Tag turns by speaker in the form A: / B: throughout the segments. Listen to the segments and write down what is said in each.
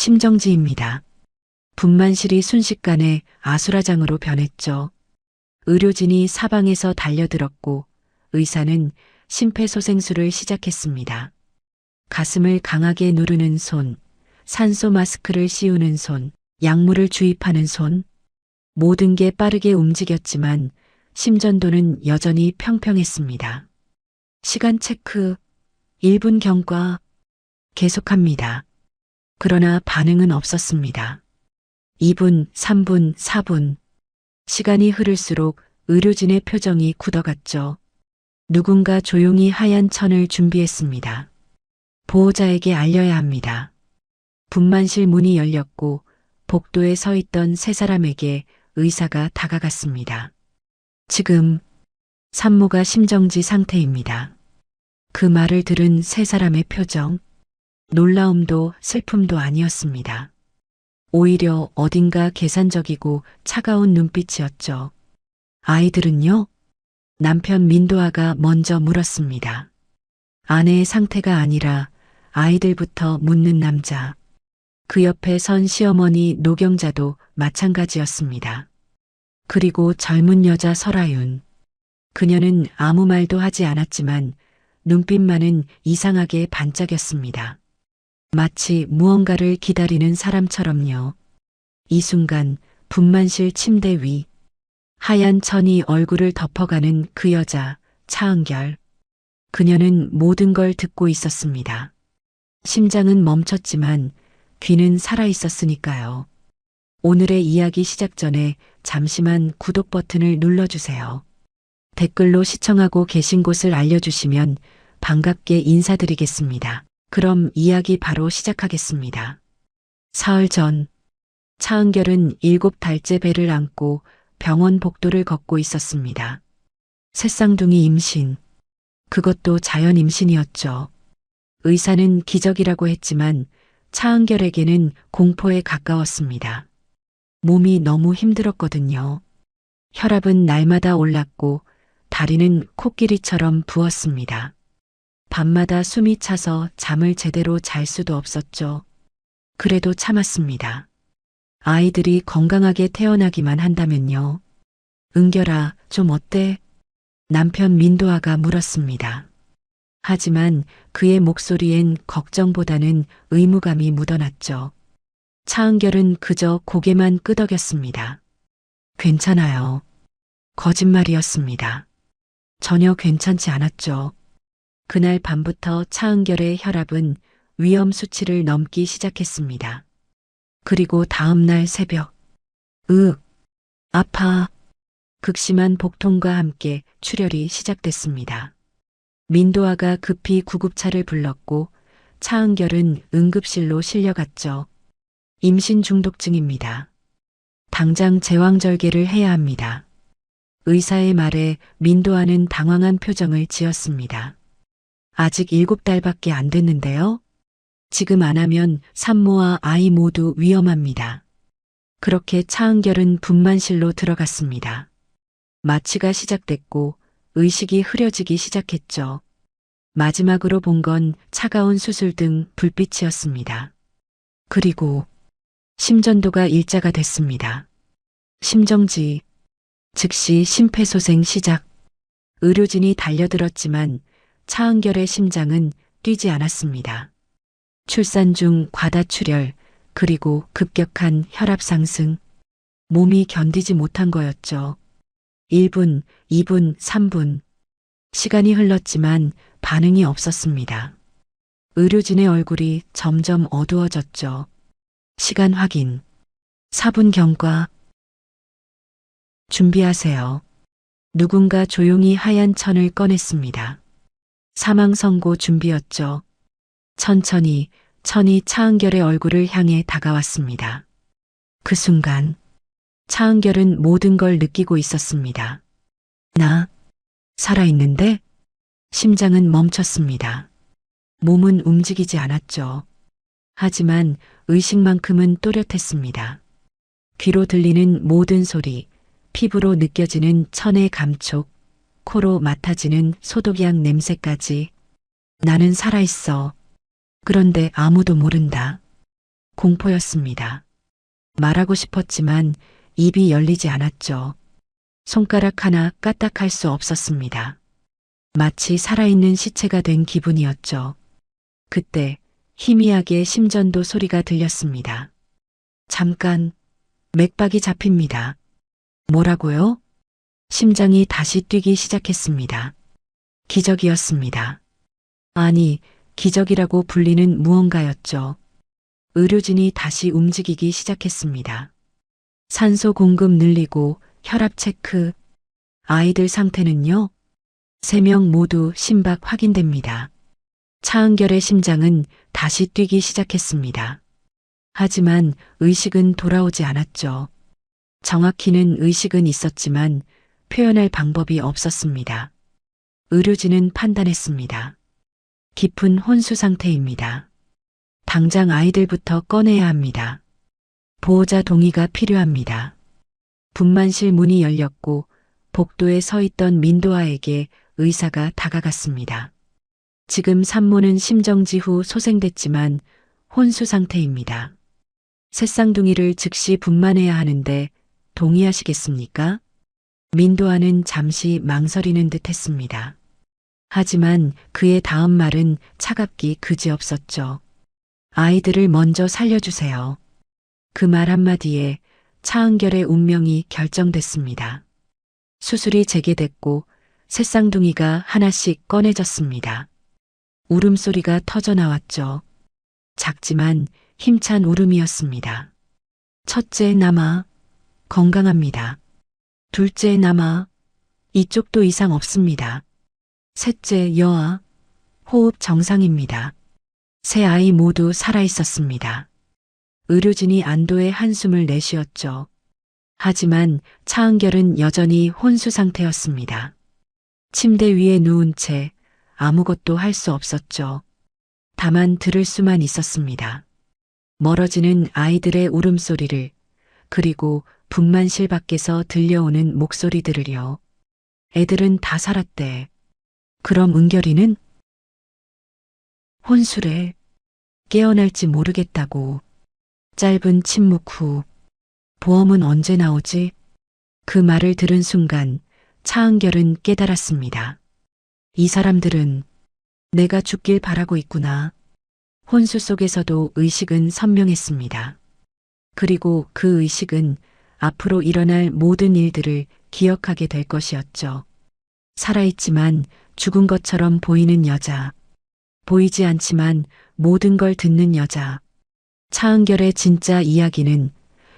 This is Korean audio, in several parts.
A: 심정지입니다. 분만실이 순식간에 아수라장으로 변했죠. 의료진이 사방에서 달려들었고 의사는 심폐소생술을 시작했습니다. 가슴을 강하게 누르는 손, 산소 마스크를 씌우는 손, 약물을 주입하는 손, 모든 게 빠르게 움직였지만 심전도는 여전히 평평했습니다. 시간 체크, 1분 경과, 계속합니다. 그러나 반응은 없었습니다. 2분, 3분, 4분. 시간이 흐를수록 의료진의 표정이 굳어갔죠. 누군가 조용히 하얀 천을 준비했습니다. 보호자에게 알려야 합니다. 분만실 문이 열렸고 복도에 서 있던 세 사람에게 의사가 다가갔습니다. 지금 산모가 심정지 상태입니다. 그 말을 들은 세 사람의 표정, 놀라움도 슬픔도 아니었습니다. 오히려 어딘가 계산적이고 차가운 눈빛이었죠. 아이들은요? 남편 민도아가 먼저 물었습니다. 아내의 상태가 아니라 아이들부터 묻는 남자. 그 옆에 선 시어머니 노경자도 마찬가지였습니다. 그리고 젊은 여자 설아윤. 그녀는 아무 말도 하지 않았지만 눈빛만은 이상하게 반짝였습니다. 마치 무언가를 기다리는 사람처럼요. 이 순간 분만실 침대 위 하얀 천이 얼굴을 덮어가는 그 여자 차은결. 그녀는 모든 걸 듣고 있었습니다. 심장은 멈췄지만 귀는 살아 있었으니까요. 오늘의 이야기 시작 전에 잠시만 구독 버튼을 눌러주세요. 댓글로 시청하고 계신 곳을 알려주시면 반갑게 인사드리겠습니다. 그럼 이야기 바로 시작하겠습니다. 사흘 전, 차은결은 7달째 배를 안고 병원 복도를 걷고 있었습니다. 새쌍둥이 임신. 그것도 자연 임신이었죠. 의사는 기적이라고 했지만 차은결에게는 공포에 가까웠습니다. 몸이 너무 힘들었거든요. 혈압은 날마다 올랐고 다리는 코끼리처럼 부었습니다. 밤마다 숨이 차서 잠을 제대로 잘 수도 없었죠. 그래도 참았습니다. 아이들이 건강하게 태어나기만 한다면요. 은결아, 좀 어때? 남편 민도아가 물었습니다. 하지만 그의 목소리엔 걱정보다는 의무감이 묻어났죠. 차은결은 그저 고개만 끄덕였습니다. 괜찮아요. 거짓말이었습니다. 전혀 괜찮지 않았죠. 그날 밤부터 차은결의 혈압은 위험 수치를 넘기 시작했습니다. 그리고 다음 날 새벽, 아파. 극심한 복통과 함께 출혈이 시작됐습니다. 민도아가 급히 구급차를 불렀고 차은결은 응급실로 실려갔죠. 임신 중독증입니다. 당장 제왕절개를 해야 합니다. 의사의 말에 민도아는 당황한 표정을 지었습니다. 아직 7달밖에 안 됐는데요. 지금 안 하면 산모와 아이 모두 위험합니다. 그렇게 차은결은 분만실로 들어갔습니다. 마취가 시작됐고 의식이 흐려지기 시작했죠. 마지막으로 본 건 차가운 수술등 불빛이었습니다. 그리고 심전도가 일자가 됐습니다. 심정지, 즉시 심폐소생 시작. 의료진이 달려들었지만 차은결의 심장은 뛰지 않았습니다. 출산 중 과다출혈, 그리고 급격한 혈압 상승. 몸이 견디지 못한 거였죠. 1분, 2분, 3분. 시간이 흘렀지만 반응이 없었습니다. 의료진의 얼굴이 점점 어두워졌죠. 시간 확인. 4분 경과. 준비하세요. 누군가 조용히 하얀 천을 꺼냈습니다. 사망 선고 준비였죠. 천천히 천이 차은결의 얼굴을 향해 다가왔습니다. 그 순간 차은결은 모든 걸 느끼고 있었습니다. 나 살아있는데? 심장은 멈췄습니다. 몸은 움직이지 않았죠. 하지만 의식만큼은 또렷했습니다. 귀로 들리는 모든 소리, 피부로 느껴지는 천의 감촉, 코로 맡아지는 소독약 냄새까지. 나는 살아있어. 그런데 아무도 모른다. 공포였습니다. 말하고 싶었지만 입이 열리지 않았죠. 손가락 하나 까딱할 수 없었습니다. 마치 살아있는 시체가 된 기분이었죠. 그때 희미하게 심전도 소리가 들렸습니다. 잠깐, 맥박이 잡힙니다. 뭐라고요? 심장이 다시 뛰기 시작했습니다. 기적이었습니다. 아니, 기적이라고 불리는 무언가였죠. 의료진이 다시 움직이기 시작했습니다. 산소 공급 늘리고 혈압 체크. 아이들 상태는요? 3명 모두 심박 확인됩니다. 차은결의 심장은 다시 뛰기 시작했습니다. 하지만 의식은 돌아오지 않았죠. 정확히는 의식은 있었지만 표현할 방법이 없었습니다. 의료진은 판단했습니다. 깊은 혼수 상태입니다. 당장 아이들부터 꺼내야 합니다. 보호자 동의가 필요합니다. 분만실 문이 열렸고 복도에 서 있던 민도아에게 의사가 다가갔습니다. 지금 산모는 심정지 후 소생됐지만 혼수 상태입니다. 새쌍둥이를 즉시 분만해야 하는데 동의하시겠습니까? 민도아는 잠시 망설이는 듯 했습니다. 하지만 그의 다음 말은 차갑기 그지없었죠. 아이들을 먼저 살려주세요. 그 말 한마디에 차은결의 운명이 결정됐습니다. 수술이 재개됐고 새쌍둥이가 하나씩 꺼내졌습니다. 울음소리가 터져나왔죠. 작지만 힘찬 울음이었습니다. 첫째 남아, 건강합니다. 둘째 남아, 이쪽도 이상 없습니다. 셋째 여아, 호흡 정상입니다. 세 아이 모두 살아있었습니다. 의료진이 안도의 한숨을 내쉬었죠. 하지만 차은결은 여전히 혼수 상태였습니다. 침대 위에 누운 채 아무것도 할 수 없었죠. 다만 들을 수만 있었습니다. 멀어지는 아이들의 울음소리를, 그리고 분만실 밖에서 들려오는 목소리들을요. 애들은 다 살았대. 그럼 은결이는? 혼수래. 깨어날지 모르겠다고. 짧은 침묵 후 보험은 언제 나오지? 그 말을 들은 순간 차은결은 깨달았습니다. 이 사람들은 내가 죽길 바라고 있구나. 혼수 속에서도 의식은 선명했습니다. 그리고 그 의식은 앞으로 일어날 모든 일들을 기억하게 될 것이었죠. 살아있지만 죽은 것처럼 보이는 여자. 보이지 않지만 모든 걸 듣는 여자. 차은결의 진짜 이야기는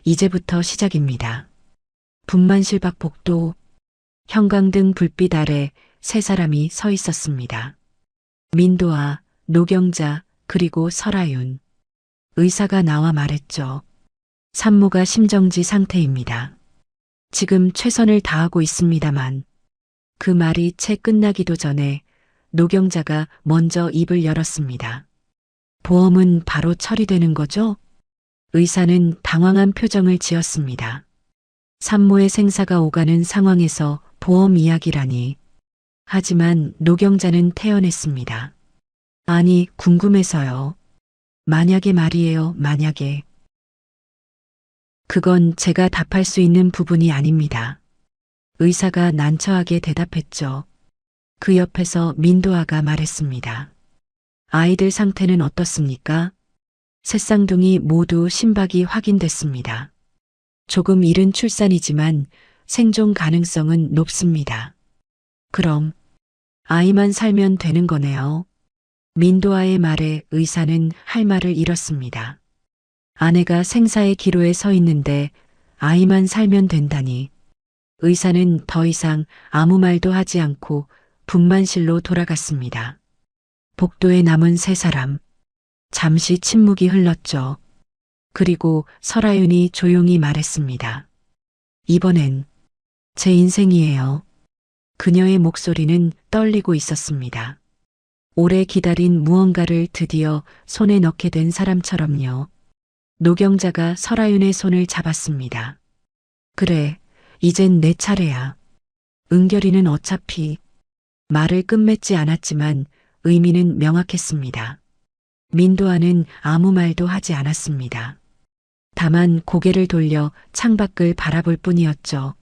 A: 이제부터 시작입니다. 분만실 밖 복도, 형광등 불빛 아래 세 사람이 서 있었습니다. 민도아, 노경자, 그리고 설아윤. 의사가 나와 말했죠. 산모가 심정지 상태입니다. 지금 최선을 다하고 있습니다만. 그 말이 채 끝나기도 전에 노경자가 먼저 입을 열었습니다. 보험은 바로 처리되는 거죠? 의사는 당황한 표정을 지었습니다. 산모의 생사가 오가는 상황에서 보험 이야기라니. 하지만 노경자는 태연했습니다. 아니, 궁금해서요. 만약에 말이에요, 만약에. 그건 제가 답할 수 있는 부분이 아닙니다. 의사가 난처하게 대답했죠. 그 옆에서 민도아가 말했습니다. 아이들 상태는 어떻습니까? 새쌍둥이 모두 심박이 확인됐습니다. 조금 이른 출산이지만 생존 가능성은 높습니다. 그럼 아이만 살면 되는 거네요. 민도아의 말에 의사는 할 말을 잃었습니다. 아내가 생사의 기로에 서 있는데 아이만 살면 된다니. 의사는 더 이상 아무 말도 하지 않고 분만실로 돌아갔습니다. 복도에 남은 세 사람. 잠시 침묵이 흘렀죠. 그리고 설아윤이 조용히 말했습니다. 이번엔 제 인생이에요. 그녀의 목소리는 떨리고 있었습니다. 오래 기다린 무언가를 드디어 손에 넣게 된 사람처럼요. 노경자가 설아윤의 손을 잡았습니다. 그래, 이젠 내 차례야. 은결이는 어차피. 말을 끝맺지 않았지만 의미는 명확했습니다. 민도아는 아무 말도 하지 않았습니다. 다만 고개를 돌려 창밖을 바라볼 뿐이었죠.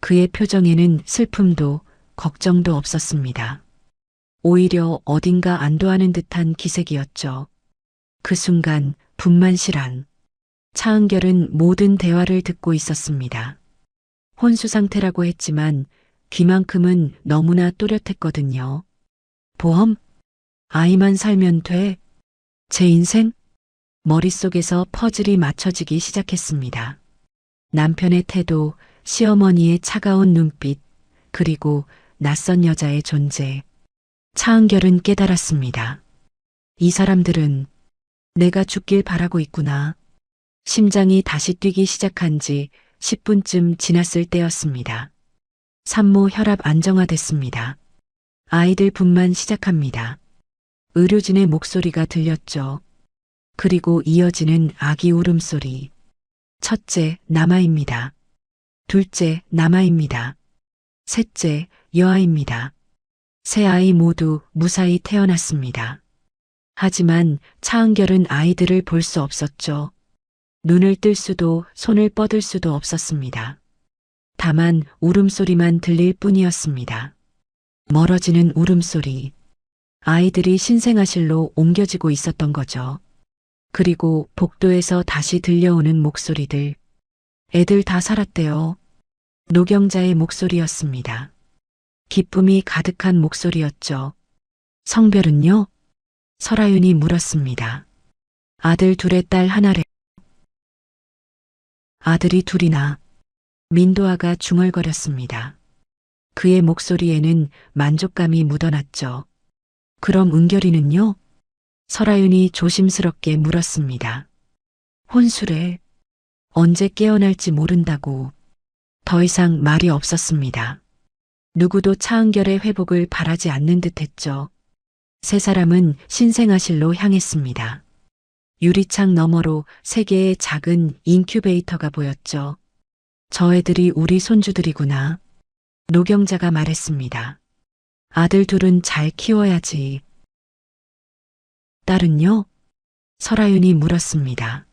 A: 그의 표정에는 슬픔도 걱정도 없었습니다. 오히려 어딘가 안도하는 듯한 기색이었죠. 그 순간 분만실안. 차은결은 모든 대화를 듣고 있었습니다. 혼수 상태라고 했지만 귀만큼은 너무나 또렷했거든요. 보험? 아이만 살면 돼? 제 인생? 머릿속에서 퍼즐이 맞춰지기 시작했습니다. 남편의 태도, 시어머니의 차가운 눈빛, 그리고 낯선 여자의 존재. 차은결은 깨달았습니다. 이 사람들은 내가 죽길 바라고 있구나. 심장이 다시 뛰기 시작한 지 10분쯤 지났을 때였습니다. 산모 혈압 안정화됐습니다. 아이들 분만 시작합니다. 의료진의 목소리가 들렸죠. 그리고 이어지는 아기 울음소리. 첫째, 남아입니다. 둘째, 남아입니다. 셋째, 여아입니다. 세 아이 모두 무사히 태어났습니다. 하지만 차은결은 아이들을 볼 수 없었죠. 눈을 뜰 수도 손을 뻗을 수도 없었습니다. 다만 울음소리만 들릴 뿐이었습니다. 멀어지는 울음소리. 아이들이 신생아실로 옮겨지고 있었던 거죠. 그리고 복도에서 다시 들려오는 목소리들. 애들 다 살았대요. 노경자의 목소리였습니다. 기쁨이 가득한 목소리였죠. 성별은요? 설아윤이 물었습니다. 아들 둘에 딸 하나래. 아들이 둘이나. 민도아가 중얼거렸습니다. 그의 목소리에는 만족감이 묻어났죠. 그럼 은결이는요? 설아윤이 조심스럽게 물었습니다. 혼수래. 언제 깨어날지 모른다고. 더 이상 말이 없었습니다. 누구도 차은결의 회복을 바라지 않는 듯했죠. 세 사람은 신생아실로 향했습니다. 유리창 너머로 세 개의 작은 인큐베이터가 보였죠. 저 애들이 우리 손주들이구나. 노경자가 말했습니다. 아들 둘은 잘 키워야지. 딸은요? 설아윤이 물었습니다.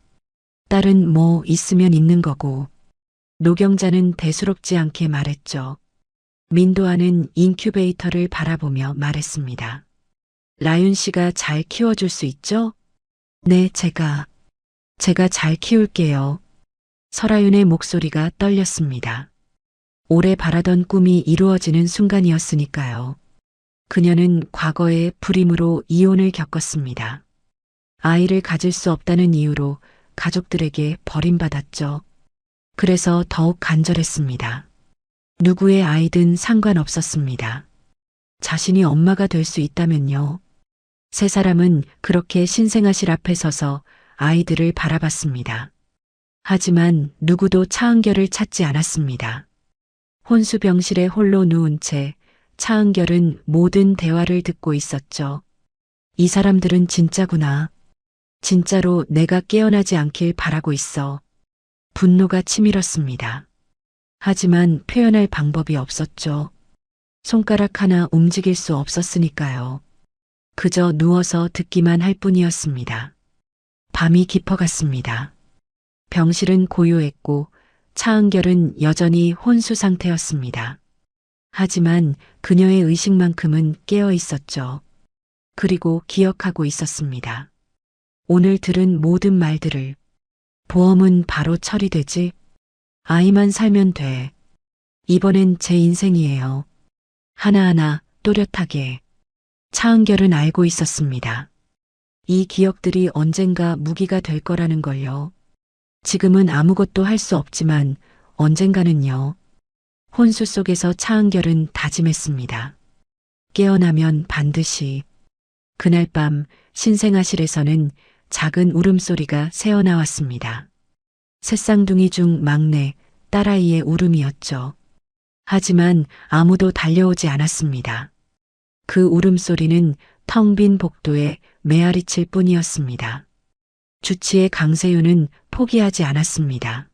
A: 딸은 뭐 있으면 있는 거고. 노경자는 대수롭지 않게 말했죠. 민도아는 인큐베이터를 바라보며 말했습니다. 라윤 씨가 잘 키워줄 수 있죠? 네, 제가 잘 키울게요. 설아윤의 목소리가 떨렸습니다. 오래 바라던 꿈이 이루어지는 순간이었으니까요. 그녀는 과거에 불임으로 이혼을 겪었습니다. 아이를 가질 수 없다는 이유로 가족들에게 버림받았죠. 그래서 더욱 간절했습니다. 누구의 아이든 상관없었습니다. 자신이 엄마가 될 수 있다면요. 세 사람은 그렇게 신생아실 앞에 서서 아이들을 바라봤습니다. 하지만 누구도 차은결을 찾지 않았습니다. 혼수병실에 홀로 누운 채 차은결은 모든 대화를 듣고 있었죠. 이 사람들은 진짜구나. 진짜로 내가 깨어나지 않길 바라고 있어. 분노가 치밀었습니다. 하지만 표현할 방법이 없었죠. 손가락 하나 움직일 수 없었으니까요. 그저 누워서 듣기만 할 뿐이었습니다. 밤이 깊어갔습니다. 병실은 고요했고 차은결은 여전히 혼수 상태였습니다. 하지만 그녀의 의식만큼은 깨어 있었죠. 그리고 기억하고 있었습니다. 오늘 들은 모든 말들을. 보험은 바로 처리되지? 아이만 살면 돼. 이번엔 제 인생이에요. 하나하나 또렷하게. 차은결은 알고 있었습니다. 이 기억들이 언젠가 무기가 될 거라는 걸요. 지금은 아무것도 할 수 없지만 언젠가는요. 혼수 속에서 차은결은 다짐했습니다. 깨어나면 반드시. 그날 밤 신생아실에서는 작은 울음소리가 새어나왔습니다. 셋쌍둥이 중 막내 딸아이의 울음이었죠. 하지만 아무도 달려오지 않았습니다. 그 울음소리는 텅 빈 복도에 메아리칠 뿐이었습니다. 주치의 강세윤은 포기하지 않았습니다.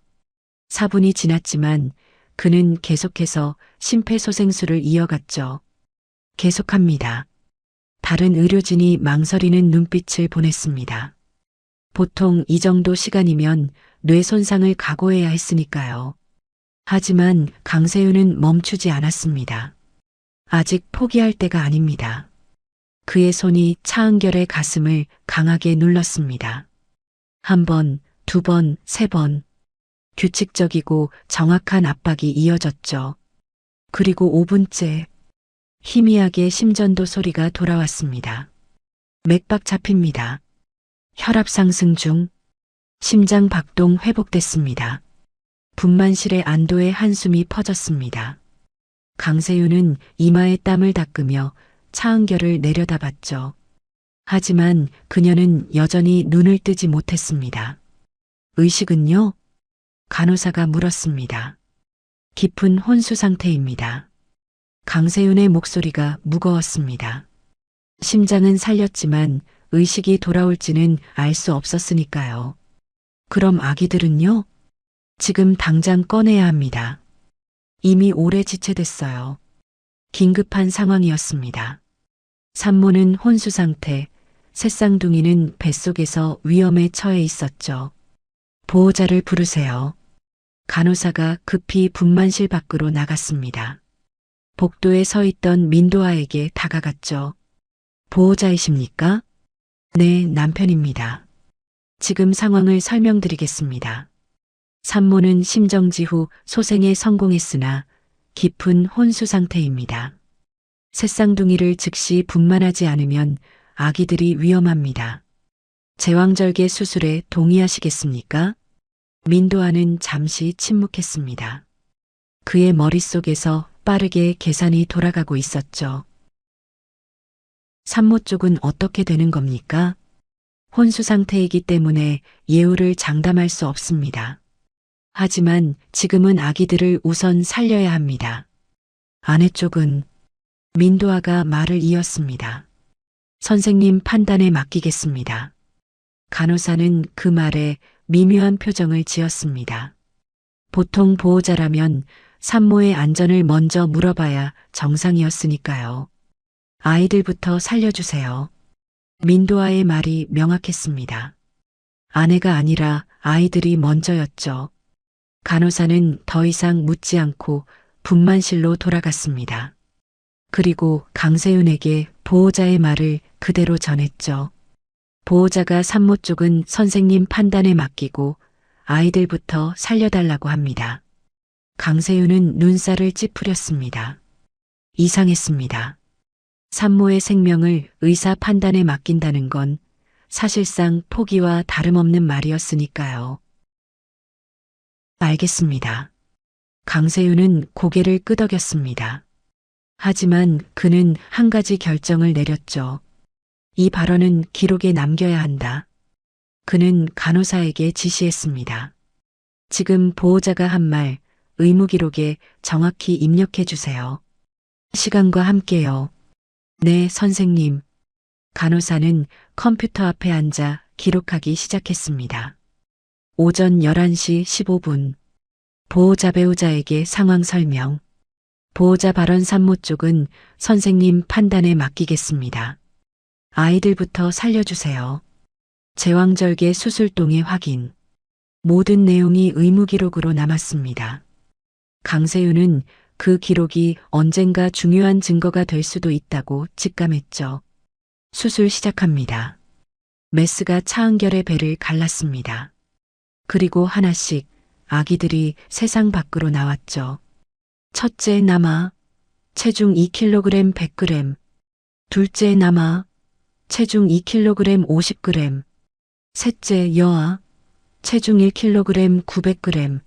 A: 4분이 지났지만 그는 계속해서 심폐소생술을 이어갔죠. 계속합니다. 다른 의료진이 망설이는 눈빛을 보냈습니다. 보통 이 정도 시간이면 뇌 손상을 각오해야 했으니까요. 하지만 강세윤은 멈추지 않았습니다. 아직 포기할 때가 아닙니다. 그의 손이 차은결의 가슴을 강하게 눌렀습니다. 한 번, 두 번, 세 번. 규칙적이고 정확한 압박이 이어졌죠. 그리고 5분째 희미하게 심전도 소리가 돌아왔습니다. 맥박 잡힙니다. 혈압 상승 중. 심장 박동 회복됐습니다. 분만실의 안도의 한숨이 퍼졌습니다. 강세윤은 이마에 땀을 닦으며 차은결을 내려다봤죠. 하지만 그녀는 여전히 눈을 뜨지 못했습니다. 의식은요? 간호사가 물었습니다. 깊은 혼수 상태입니다. 강세윤의 목소리가 무거웠습니다. 심장은 살렸지만 의식이 돌아올지는 알 수 없었으니까요. 그럼 아기들은요? 지금 당장 꺼내야 합니다. 이미 오래 지체됐어요. 긴급한 상황이었습니다. 산모는 혼수 상태, 새쌍둥이는 뱃속에서 위험에 처해 있었죠. 보호자를 부르세요. 간호사가 급히 분만실 밖으로 나갔습니다. 복도에 서 있던 민도아에게 다가갔죠. 보호자이십니까? 네, 남편입니다. 지금 상황을 설명드리겠습니다. 산모는 심정지 후 소생에 성공했으나 깊은 혼수 상태입니다. 새쌍둥이를 즉시 분만하지 않으면 아기들이 위험합니다. 제왕절개 수술에 동의하시겠습니까? 민도아는 잠시 침묵했습니다. 그의 머릿속에서 빠르게 계산이 돌아가고 있었죠. 산모 쪽은 어떻게 되는 겁니까? 혼수 상태이기 때문에 예우를 장담할 수 없습니다. 하지만 지금은 아기들을 우선 살려야 합니다. 아내 쪽은 민도아가 말을 이었습니다. 선생님 판단에 맡기겠습니다. 간호사는 그 말에 미묘한 표정을 지었습니다. 보통 보호자라면 산모의 안전을 먼저 물어봐야 정상이었으니까요. 아이들부터 살려주세요. 민도아의 말이 명확했습니다. 아내가 아니라 아이들이 먼저였죠. 간호사는 더 이상 묻지 않고 분만실로 돌아갔습니다. 그리고 강세윤에게 보호자의 말을 그대로 전했죠. 보호자가 산모 쪽은 선생님 판단에 맡기고 아이들부터 살려달라고 합니다. 강세윤은 눈살을 찌푸렸습니다. 이상했습니다. 산모의 생명을 의사 판단에 맡긴다는 건 사실상 포기와 다름없는 말이었으니까요. 알겠습니다. 강세윤은 고개를 끄덕였습니다. 하지만 그는 한 가지 결정을 내렸죠. 이 발언은 기록에 남겨야 한다. 그는 간호사에게 지시했습니다. 지금 보호자가 한 말 의무 기록에 정확히 입력해 주세요. 시간과 함께요. 네, 선생님. 간호사는 컴퓨터 앞에 앉아 기록하기 시작했습니다. 오전 11시 15분. 보호자 배우자에게 상황 설명. 보호자 발언 산모 쪽은 선생님 판단에 맡기겠습니다. 아이들부터 살려주세요. 제왕절개 수술동의 확인. 모든 내용이 의무 기록으로 남았습니다. 강세윤은 그 기록이 언젠가 중요한 증거가 될 수도 있다고 직감했죠. 수술 시작합니다. 메스가 차은결의 배를 갈랐습니다. 그리고 하나씩 아기들이 세상 밖으로 나왔죠. 첫째 남아, 체중 2kg 100g. 둘째 남아, 체중 2kg 50g. 셋째 여아, 체중 1kg 900g.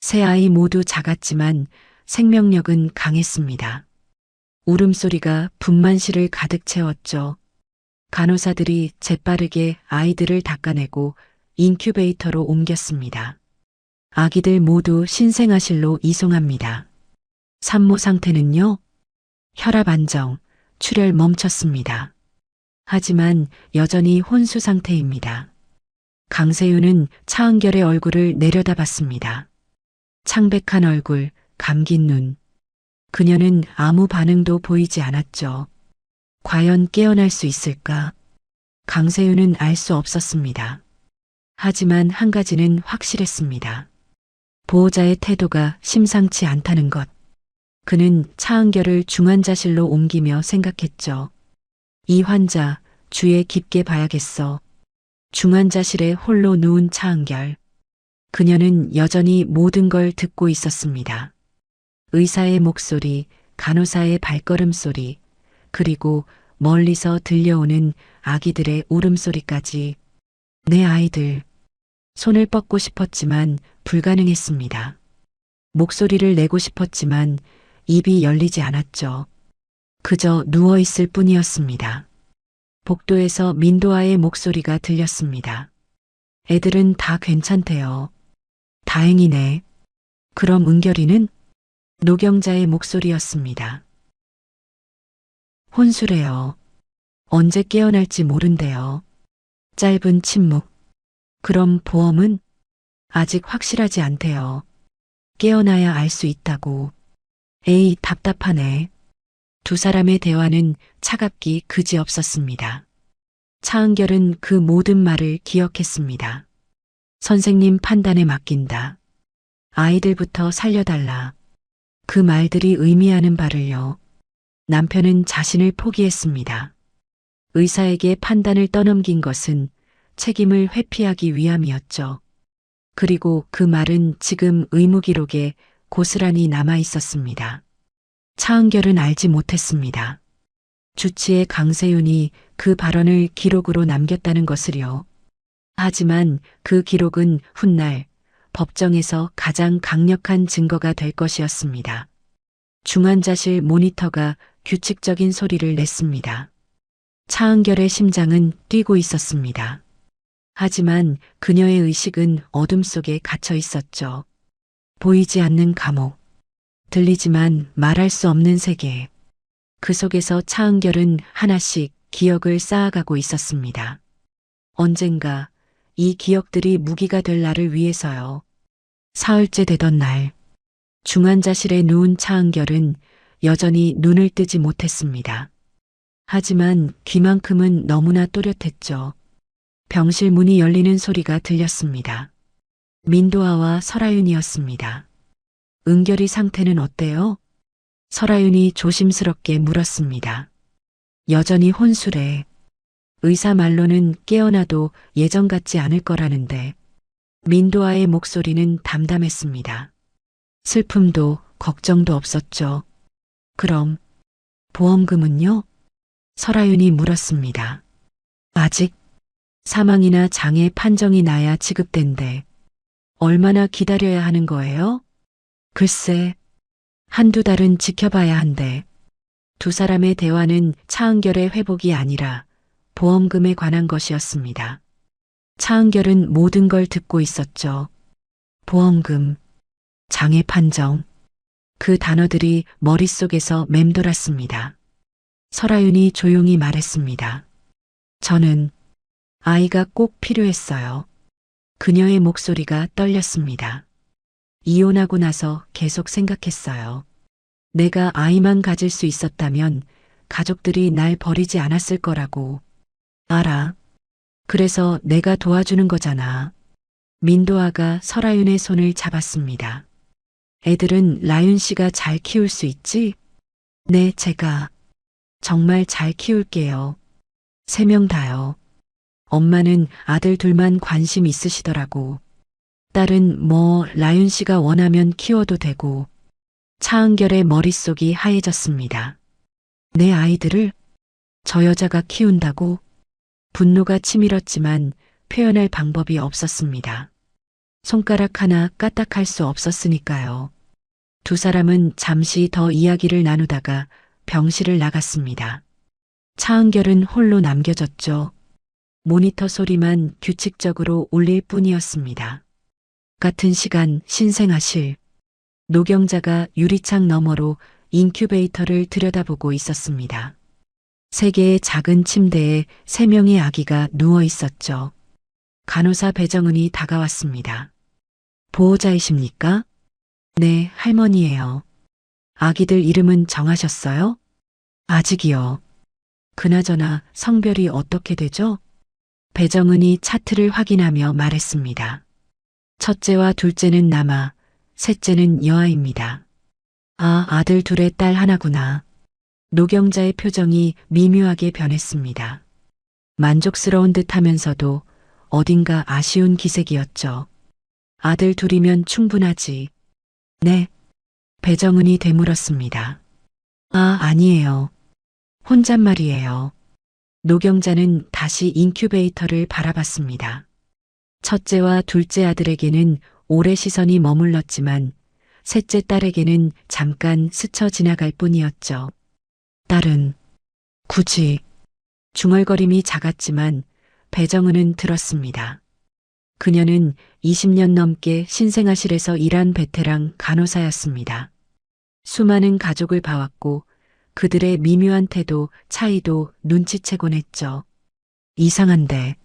A: 세 아이 모두 작았지만 생명력은 강했습니다. 울음소리가 분만실을 가득 채웠죠. 간호사들이 재빠르게 아이들을 닦아내고 인큐베이터로 옮겼습니다. 아기들 모두 신생아실로 이송합니다. 산모 상태는요? 혈압 안정, 출혈 멈췄습니다. 하지만 여전히 혼수 상태입니다. 강세윤은 차은결의 얼굴을 내려다봤습니다. 창백한 얼굴, 감긴 눈. 그녀는 아무 반응도 보이지 않았죠. 과연 깨어날 수 있을까? 강세윤은 알 수 없었습니다. 하지만 한 가지는 확실했습니다. 보호자의 태도가 심상치 않다는 것. 그는 차은결을 중환자실로 옮기며 생각했죠. 이 환자 주의 깊게 봐야겠어. 중환자실에 홀로 누운 차은결. 그녀는 여전히 모든 걸 듣고 있었습니다. 의사의 목소리, 간호사의 발걸음 소리, 그리고 멀리서 들려오는 아기들의 울음소리까지. 내 아이들. 손을 뻗고 싶었지만 불가능했습니다. 목소리를 내고 싶었지만 입이 열리지 않았죠. 그저 누워있을 뿐이었습니다. 복도에서 민도아의 목소리가 들렸습니다. 애들은 다 괜찮대요. 다행이네. 그럼 은결이는? 노경자의 목소리였습니다. 혼수래요. 언제 깨어날지 모른대요. 짧은 침묵. 그럼 보험은? 아직 확실하지 않대요. 깨어나야 알 수 있다고. 에이, 답답하네. 두 사람의 대화는 차갑기 그지없었습니다. 차은결은 그 모든 말을 기억했습니다. 선생님 판단에 맡긴다. 아이들부터 살려달라. 그 말들이 의미하는 바를요. 남편은 자신을 포기했습니다. 의사에게 판단을 떠넘긴 것은 책임을 회피하기 위함이었죠. 그리고 그 말은 지금 의무기록에 고스란히 남아 있었습니다. 차은결은 알지 못했습니다. 주치의 강세윤이 그 발언을 기록으로 남겼다는 것을요. 하지만 그 기록은 훗날 법정에서 가장 강력한 증거가 될 것이었습니다. 중환자실 모니터가 규칙적인 소리를 냈습니다. 차은결의 심장은 뛰고 있었습니다. 하지만 그녀의 의식은 어둠 속에 갇혀 있었죠. 보이지 않는 감옥, 들리지만 말할 수 없는 세계. 그 속에서 차은결은 하나씩 기억을 쌓아가고 있었습니다. 언젠가 이 기억들이 무기가 될 날을 위해서요. 사흘째 되던 날, 중환자실에 누운 차은결은 여전히 눈을 뜨지 못했습니다. 하지만 귀만큼은 너무나 또렷했죠. 병실 문이 열리는 소리가 들렸습니다. 민도아와 설아윤이었습니다. 은결이 상태는 어때요? 설아윤이 조심스럽게 물었습니다. 여전히 혼술해. 의사 말로는 깨어나도 예전 같지 않을 거라는데. 민도아의 목소리는 담담했습니다. 슬픔도 걱정도 없었죠. 그럼 보험금은요? 설아윤이 물었습니다. 아직 사망이나 장애 판정이 나야 지급된대. 얼마나 기다려야 하는 거예요? 글쎄, 한두 달은 지켜봐야 한대. 두 사람의 대화는 차은결의 회복이 아니라 보험금에 관한 것이었습니다. 차은결은 모든 걸 듣고 있었죠. 보험금, 장애 판정. 그 단어들이 머릿속에서 맴돌았습니다. 설아윤이 조용히 말했습니다. 저는 아이가 꼭 필요했어요. 그녀의 목소리가 떨렸습니다. 이혼하고 나서 계속 생각했어요. 내가 아이만 가질 수 있었다면 가족들이 날 버리지 않았을 거라고. 알아. 그래서 내가 도와주는 거잖아. 민도아가 설아윤의 손을 잡았습니다. 애들은 라윤 씨가 잘 키울 수 있지? 네, 제가 정말 잘 키울게요. 3명 다요. 엄마는 아들 둘만 관심 있으시더라고. 딸은 뭐 라윤 씨가 원하면 키워도 되고. 차은결의 머릿속이 하얘졌습니다. 내 아이들을 저 여자가 키운다고? 분노가 치밀었지만 표현할 방법이 없었습니다. 손가락 하나 까딱할 수 없었으니까요. 두 사람은 잠시 더 이야기를 나누다가 병실을 나갔습니다. 차은결은 홀로 남겨졌죠. 모니터 소리만 규칙적으로 울릴 뿐이었습니다. 같은 시간 신생아실. 노경자가 유리창 너머로 인큐베이터를 들여다보고 있었습니다. 3개의 작은 침대에 3명의 아기가 누워 있었죠. 간호사 배정은이 다가왔습니다. 보호자이십니까? 네, 할머니예요. 아기들 이름은 정하셨어요? 아직이요. 그나저나 성별이 어떻게 되죠? 배정은이 차트를 확인하며 말했습니다. 첫째와 둘째는 남아, 셋째는 여아입니다. 아, 아들 둘에 딸 하나구나. 노경자의 표정이 미묘하게 변했습니다. 만족스러운 듯 하면서도 어딘가 아쉬운 기색이었죠. 아들 둘이면 충분하지. 네. 배정은이 되물었습니다. 아, 아니에요. 혼잣말이에요. 노경자는 다시 인큐베이터를 바라봤습니다. 첫째와 둘째 아들에게는 오래 시선이 머물렀지만 셋째 딸에게는 잠깐 스쳐 지나갈 뿐이었죠. 딸은 굳이 중얼거림이 작았지만 배정은은 들었습니다. 그녀는 20년 넘게 신생아실에서 일한 베테랑 간호사였습니다. 수많은 가족을 봐왔고 그들의 미묘한 태도, 차이도 눈치채곤 했죠. 이상한데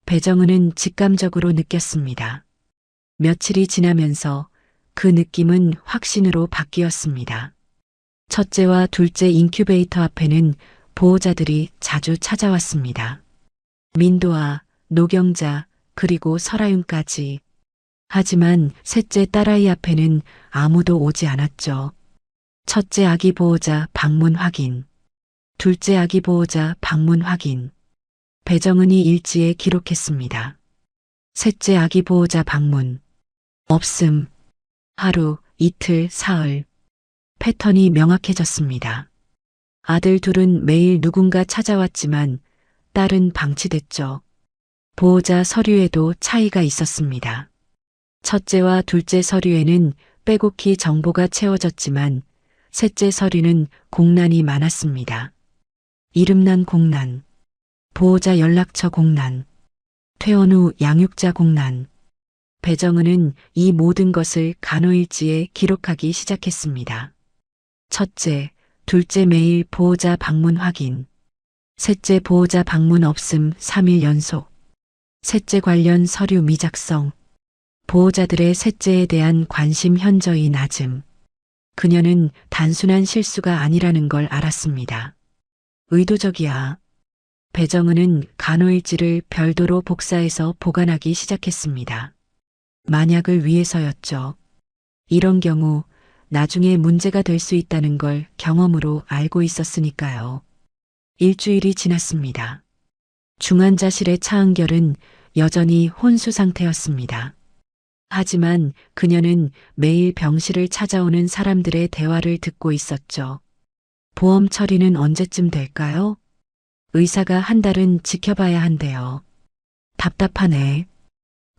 A: 배정은은 직감적으로 느꼈습니다. 며칠이 지나면서 그 느낌은 확신으로 바뀌었습니다. 첫째와 둘째 인큐베이터 앞에는 보호자들이 자주 찾아왔습니다. 민도아, 노경자, 그리고 설아윤까지. 하지만 셋째 딸아이 앞에는 아무도 오지 않았죠. 첫째 아기 보호자 방문 확인. 둘째 아기 보호자 방문 확인. 배정은이 일지에 기록했습니다. 셋째 아기 보호자 방문. 없음. 하루, 이틀, 사흘. 패턴이 명확해졌습니다. 아들 둘은 매일 누군가 찾아왔지만 딸은 방치됐죠. 보호자 서류에도 차이가 있었습니다. 첫째와 둘째 서류에는 빼곡히 정보가 채워졌지만 셋째 서류는 공란이 많았습니다. 이름난 공란, 보호자 연락처 공란, 퇴원 후 양육자 공란. 배정은은 이 모든 것을 간호일지에 기록하기 시작했습니다. 첫째, 둘째 매일 보호자 방문 확인. 셋째 보호자 방문 없음 3일 연속. 셋째 관련 서류 미작성. 보호자들의 셋째에 대한 관심 현저히 낮음. 그녀는 단순한 실수가 아니라는 걸 알았습니다. 의도적이야. 배정은은 간호일지를 별도로 복사해서 보관하기 시작했습니다. 만약을 위해서였죠. 이런 경우 나중에 문제가 될 수 있다는 걸 경험으로 알고 있었으니까요. 일주일이 지났습니다. 중환자실의 차은결은 여전히 혼수 상태였습니다. 하지만 그녀는 매일 병실을 찾아오는 사람들의 대화를 듣고 있었죠. 보험 처리는 언제쯤 될까요? 의사가 한 달은 지켜봐야 한대요. 답답하네.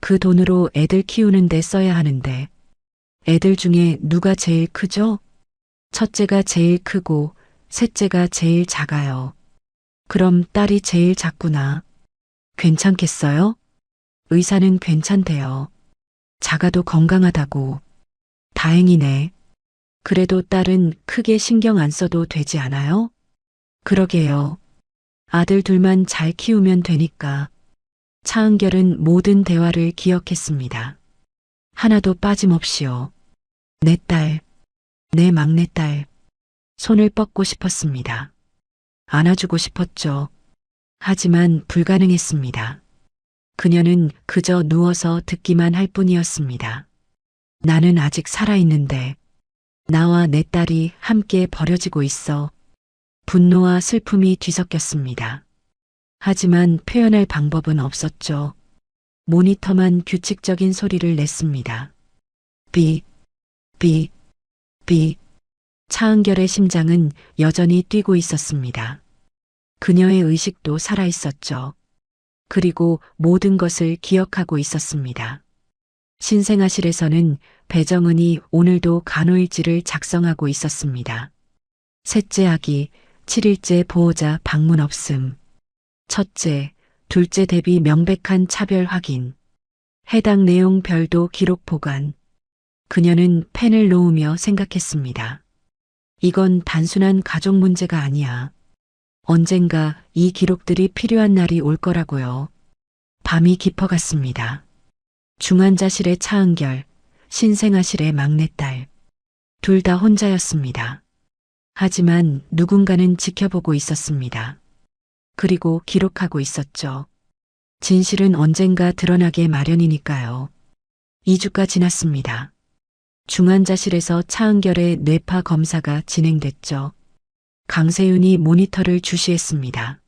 A: 그 돈으로 애들 키우는데 써야 하는데. 애들 중에 누가 제일 크죠? 첫째가 제일 크고 셋째가 제일 작아요. 그럼 딸이 제일 작구나. 괜찮겠어요? 의사는 괜찮대요. 작아도 건강하다고. 다행이네. 그래도 딸은 크게 신경 안 써도 되지 않아요? 그러게요. 아들 둘만 잘 키우면 되니까. 차은결은 모든 대화를 기억했습니다. 하나도 빠짐없이요. 내 딸, 내 막내딸. 손을 뻗고 싶었습니다. 안아주고 싶었죠. 하지만 불가능했습니다. 그녀는 그저 누워서 듣기만 할 뿐이었습니다. 나는 아직 살아있는데 나와 내 딸이 함께 버려지고 있어. 분노와 슬픔이 뒤섞였습니다. 하지만 표현할 방법은 없었죠. 모니터만 규칙적인 소리를 냈습니다. 비, 비, 비. 차은결의 심장은 여전히 뛰고 있었습니다. 그녀의 의식도 살아있었죠. 그리고 모든 것을 기억하고 있었습니다. 신생아실에서는 배정은이 오늘도 간호일지를 작성하고 있었습니다. 셋째 아기, 7일째 보호자 방문 없음. 첫째, 둘째 대비 명백한 차별 확인. 해당 내용 별도 기록 보관. 그녀는 펜을 놓으며 생각했습니다. 이건 단순한 가족 문제가 아니야. 언젠가 이 기록들이 필요한 날이 올 거라고요. 밤이 깊어갔습니다. 중환자실의 차은결, 신생아실의 막내딸. 둘 다 혼자였습니다. 하지만 누군가는 지켜보고 있었습니다. 그리고 기록하고 있었죠. 진실은 언젠가 드러나게 마련이니까요. 2주가 지났습니다. 중환자실에서 차은결의 뇌파 검사가 진행됐죠. 강세윤이 모니터를 주시했습니다.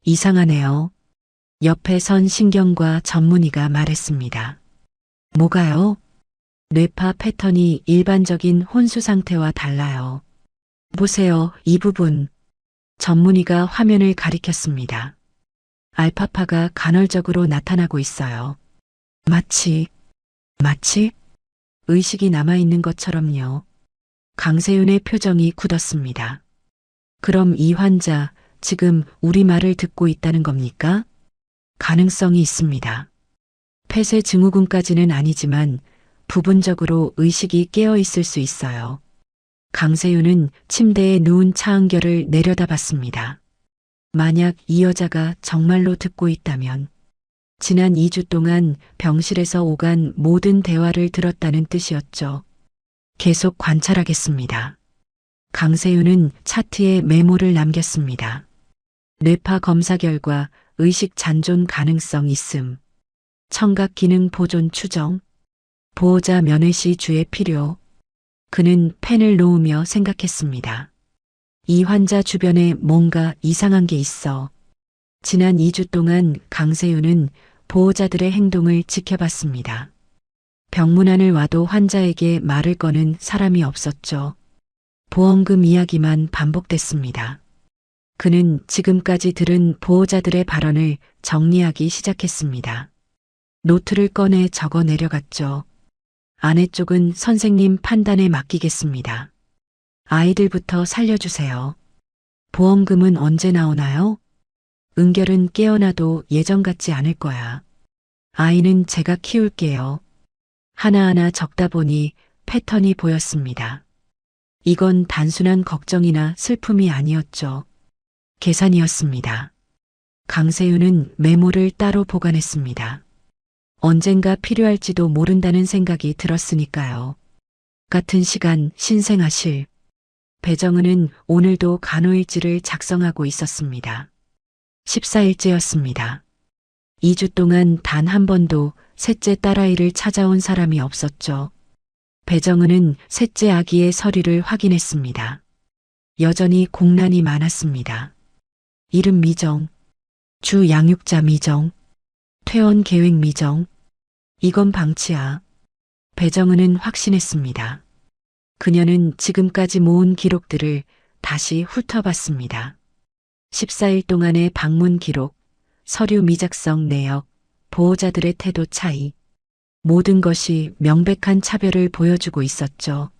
A: 이상하네요. 옆에 선 신경과 전문의가 말했습니다. 뭐가요? 뇌파 패턴이 일반적인 혼수 상태와 달라요. 보세요, 이 부분. 전문의가 화면을 가리켰습니다. 알파파가 간헐적으로 나타나고 있어요. 마치 의식이 남아있는 것처럼요. 강세윤의 표정이 굳었습니다. 그럼 이 환자 지금 우리 말을 듣고 있다는 겁니까? 가능성이 있습니다. 폐쇄 증후군까지는 아니지만 부분적으로 의식이 깨어 있을 수 있어요. 강세윤은 침대에 누운 차은결을 내려다봤습니다. 만약 이 여자가 정말로 듣고 있다면 지난 2주 동안 병실에서 오간 모든 대화를 들었다는 뜻이었죠. 계속 관찰하겠습니다. 강세윤은 차트에 메모를 남겼습니다. 뇌파 검사 결과 의식 잔존 가능성 있음. 청각 기능 보존 추정. 보호자 면회시 주의 필요. 그는 펜을 놓으며 생각했습니다. 이 환자 주변에 뭔가 이상한 게 있어. 지난 2주 동안 강세윤은 보호자들의 행동을 지켜봤습니다. 병문안을 와도 환자에게 말을 거는 사람이 없었죠. 보험금 이야기만 반복됐습니다. 그는 지금까지 들은 보호자들의 발언을 정리하기 시작했습니다. 노트를 꺼내 적어 내려갔죠. 아내 쪽은 선생님 판단에 맡기겠습니다. 아이들부터 살려주세요. 보험금은 언제 나오나요? 은결은 깨어나도 예전 같지 않을 거야. 아이는 제가 키울게요. 하나하나 적다 보니 패턴이 보였습니다. 이건 단순한 걱정이나 슬픔이 아니었죠. 계산이었습니다. 강세윤은 메모를 따로 보관했습니다. 언젠가 필요할지도 모른다는 생각이 들었으니까요. 같은 시간 신생아실. 배정은은 오늘도 간호일지를 작성하고 있었습니다. 14일째였습니다. 2주 동안 단 한 번도 셋째 딸아이를 찾아온 사람이 없었죠. 배정은은 셋째 아기의 서류를 확인했습니다. 여전히 공란이 많았습니다. 이름 미정, 주 양육자 미정, 퇴원 계획 미정. 이건 방치야. 배정은은 확신했습니다. 그녀는 지금까지 모은 기록들을 다시 훑어봤습니다. 14일 동안의 방문 기록, 서류 미작성 내역, 보호자들의 태도 차이. 모든 것이 명백한 차별을 보여주고 있었죠.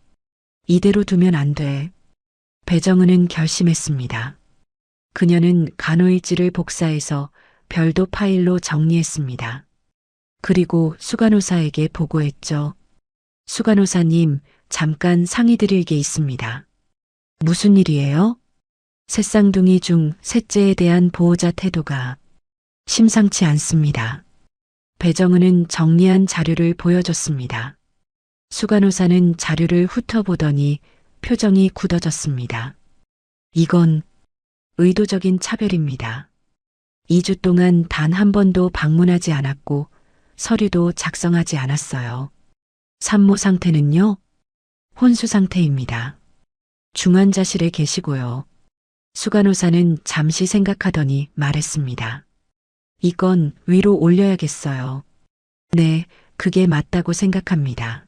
A: 이대로 두면 안 돼. 배정은은 결심했습니다. 그녀는 간호일지를 복사해서 별도 파일로 정리했습니다. 그리고 수간호사에게 보고했죠. 수간호사님, 잠깐 상의 드릴 게 있습니다. 무슨 일이에요? 새쌍둥이 중 셋째에 대한 보호자 태도가 심상치 않습니다. 배정은은 정리한 자료를 보여줬습니다. 수간호사는 자료를 훑어보더니 표정이 굳어졌습니다. 이건 의도적인 차별입니다. 2주 동안 단 한 번도 방문하지 않았고 서류도 작성하지 않았어요. 산모 상태는요? 혼수 상태입니다. 중환자실에 계시고요. 수간호사는 잠시 생각하더니 말했습니다. 이건 위로 올려야겠어요. 네, 그게 맞다고 생각합니다.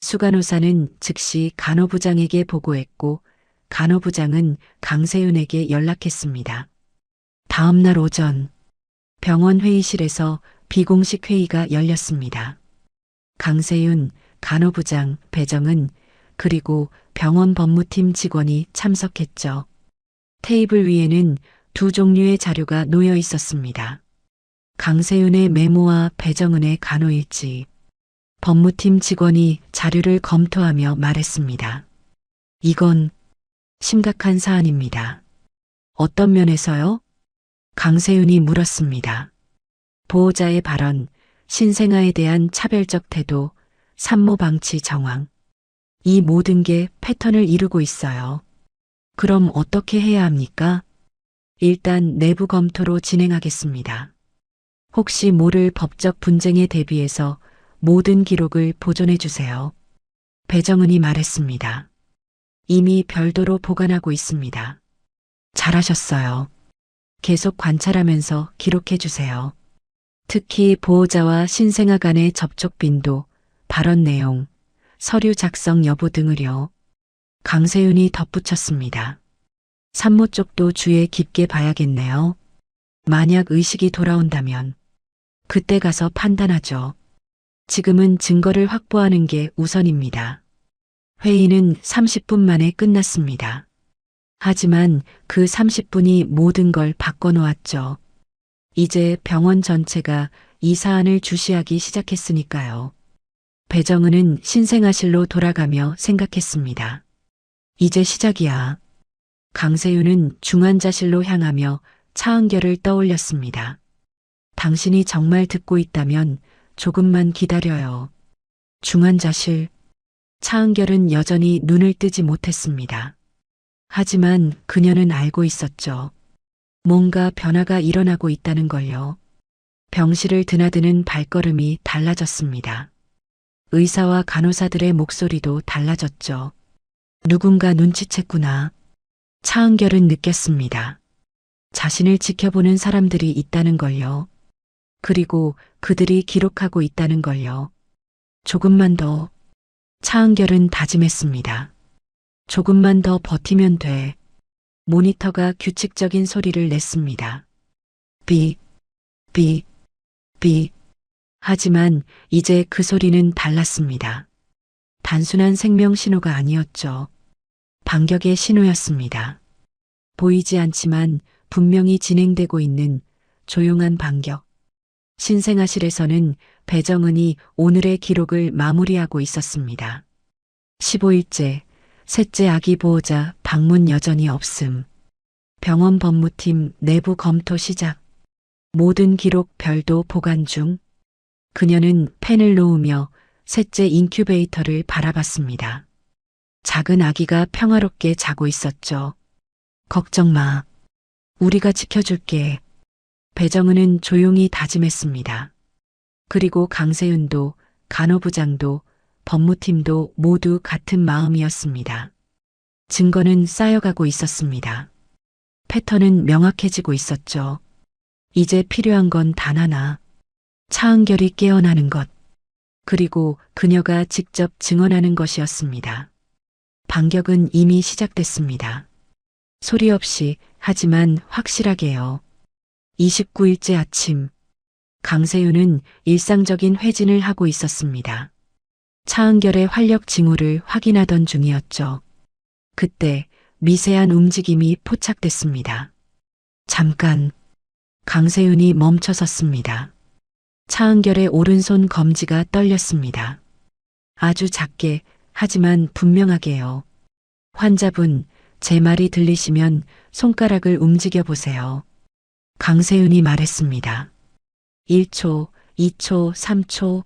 A: 수간호사는 즉시 간호부장에게 보고했고 간호부장은 강세윤에게 연락했습니다. 다음 날 오전 병원 회의실에서 비공식 회의가 열렸습니다. 강세윤, 간호부장, 배정은 그리고 병원 법무팀 직원이 참석했죠. 테이블 위에는 두 종류의 자료가 놓여 있었습니다. 강세윤의 메모와 배정은의 간호일지. 법무팀 직원이 자료를 검토하며 말했습니다. 이건 심각한 사안입니다. 어떤 면에서요? 강세윤이 물었습니다. 보호자의 발언, 신생아에 대한 차별적 태도, 산모 방치 정황. 이 모든 게 패턴을 이루고 있어요. 그럼 어떻게 해야 합니까? 일단 내부 검토로 진행하겠습니다. 혹시 모를 법적 분쟁에 대비해서 모든 기록을 보존해 주세요. 배정은이 말했습니다. 이미 별도로 보관하고 있습니다. 잘하셨어요. 계속 관찰하면서 기록해 주세요. 특히 보호자와 신생아 간의 접촉 빈도, 발언 내용, 서류 작성 여부 등을요. 강세윤이 덧붙였습니다. 산모 쪽도 주의 깊게 봐야겠네요. 만약 의식이 돌아온다면 그때 가서 판단하죠. 지금은 증거를 확보하는 게 우선입니다. 회의는 30분 만에 끝났습니다. 하지만 그 30분이 모든 걸 바꿔놓았죠. 이제 병원 전체가 이 사안을 주시하기 시작했으니까요. 배정은은 신생아실로 돌아가며 생각했습니다. 이제 시작이야. 강세윤은 중환자실로 향하며 차은결을 떠올렸습니다. 당신이 정말 듣고 있다면 조금만 기다려요. 중환자실. 차은결은 여전히 눈을 뜨지 못했습니다. 하지만 그녀는 알고 있었죠. 뭔가 변화가 일어나고 있다는 걸요. 병실을 드나드는 발걸음이 달라졌습니다. 의사와 간호사들의 목소리도 달라졌죠. 누군가 눈치챘구나. 차은결은 느꼈습니다. 자신을 지켜보는 사람들이 있다는 걸요. 그리고 그들이 기록하고 있다는 걸요. 조금만 더. 차은결은 다짐했습니다. 조금만 더 버티면 돼. 모니터가 규칙적인 소리를 냈습니다. 비, 비, 비. 하지만 이제 그 소리는 달랐습니다. 단순한 생명 신호가 아니었죠. 반격의 신호였습니다. 보이지 않지만 분명히 진행되고 있는 조용한 반격. 신생아실에서는 배정은이 오늘의 기록을 마무리하고 있었습니다. 15일째, 셋째 아기 보호자 방문 여전히 없음. 병원 법무팀 내부 검토 시작. 모든 기록 별도 보관 중. 그녀는 펜을 놓으며 셋째 인큐베이터를 바라봤습니다. 작은 아기가 평화롭게 자고 있었죠. 걱정 마. 우리가 지켜줄게. 배정은은 조용히 다짐했습니다. 그리고 강세윤도, 간호부장도, 법무팀도 모두 같은 마음이었습니다. 증거는 쌓여가고 있었습니다. 패턴은 명확해지고 있었죠. 이제 필요한 건 단 하나. 차은결이 깨어나는 것. 그리고 그녀가 직접 증언하는 것이었습니다. 반격은 이미 시작됐습니다. 소리 없이 하지만 확실하게요. 29일째 아침. 강세윤은 일상적인 회진을 하고 있었습니다. 차은결의 활력 징후를 확인하던 중이었죠. 그때 미세한 움직임이 포착됐습니다. 잠깐. 강세윤이 멈춰섰습니다. 차은결의 오른손 검지가 떨렸습니다. 아주 작게 하지만 분명하게요. 환자분, 제 말이 들리시면 손가락을 움직여 보세요. 강세윤이 말했습니다. 1초, 2초, 3초.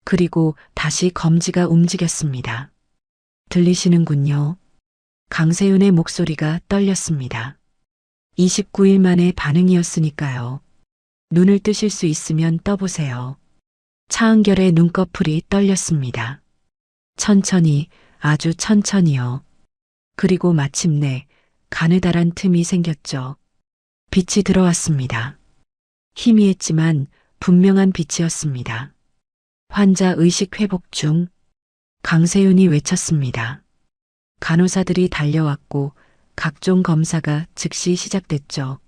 A: 그리고 다시 검지가 움직였습니다. 들리시는군요. 강세윤의 목소리가 떨렸습니다. 29일 만의 반응이었으니까요. 눈을 뜨실 수 있으면 떠보세요. 차은결의 눈꺼풀이 떨렸습니다. 천천히, 아주 천천히요. 그리고 마침내 가느다란 틈이 생겼죠. 빛이 들어왔습니다. 희미했지만 분명한 빛이었습니다. 환자 의식 회복 중. 강세윤이 외쳤습니다. 간호사들이 달려왔고 각종 검사가 즉시 시작됐죠.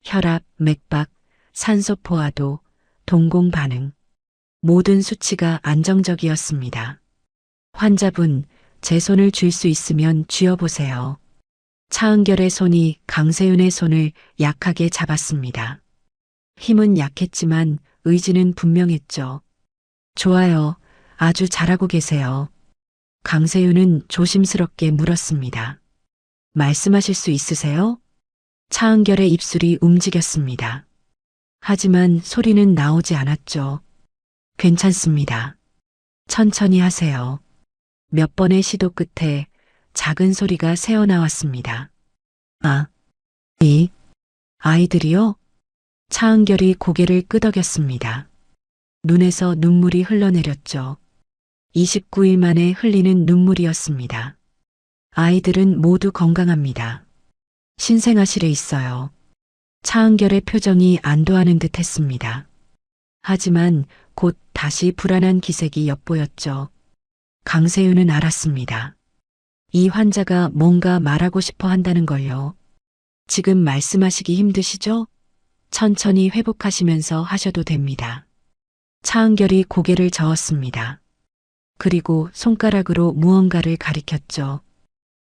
A: 혈압, 맥박, 산소 포화도, 동공 반응. 모든 수치가 안정적이었습니다. 환자분, 제 손을 쥘 수 있으면 쥐어보세요. 차은결의 손이 강세윤의 손을 약하게 잡았습니다. 힘은 약했지만 의지는 분명했죠. 좋아요. 아주 잘하고 계세요. 강세윤은 조심스럽게 물었습니다. 말씀하실 수 있으세요? 차은결의 입술이 움직였습니다. 하지만 소리는 나오지 않았죠. 괜찮습니다. 천천히 하세요. 몇 번의 시도 끝에 작은 소리가 새어나왔습니다. 아, 이, 아이들이요? 차은결이 고개를 끄덕였습니다. 눈에서 눈물이 흘러내렸죠. 29일 만에 흘리는 눈물이었습니다. 아이들은 모두 건강합니다. 신생아실에 있어요. 차은결의 표정이 안도하는 듯 했습니다. 하지만 곧 다시 불안한 기색이 엿보였죠. 강세윤은 알았습니다. 이 환자가 뭔가 말하고 싶어 한다는 걸요. 지금 말씀하시기 힘드시죠? 천천히 회복하시면서 하셔도 됩니다. 차은결이 고개를 저었습니다. 그리고 손가락으로 무언가를 가리켰죠.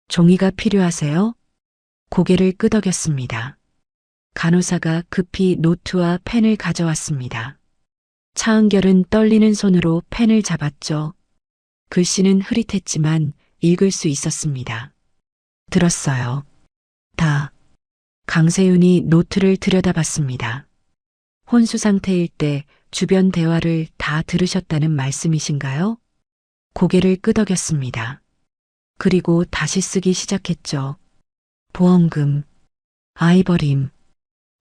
A: 종이가 필요하세요? 고개를 끄덕였습니다. 간호사가 급히 노트와 펜을 가져왔습니다. 차은결은 떨리는 손으로 펜을 잡았죠. 글씨는 흐릿했지만 읽을 수 있었습니다. 들었어요. 다. 강세윤이 노트를 들여다봤습니다. 혼수 상태일 때 주변 대화를 다 들으셨다는 말씀이신가요? 고개를 끄덕였습니다. 그리고 다시 쓰기 시작했죠. 보험금, 아이 버림,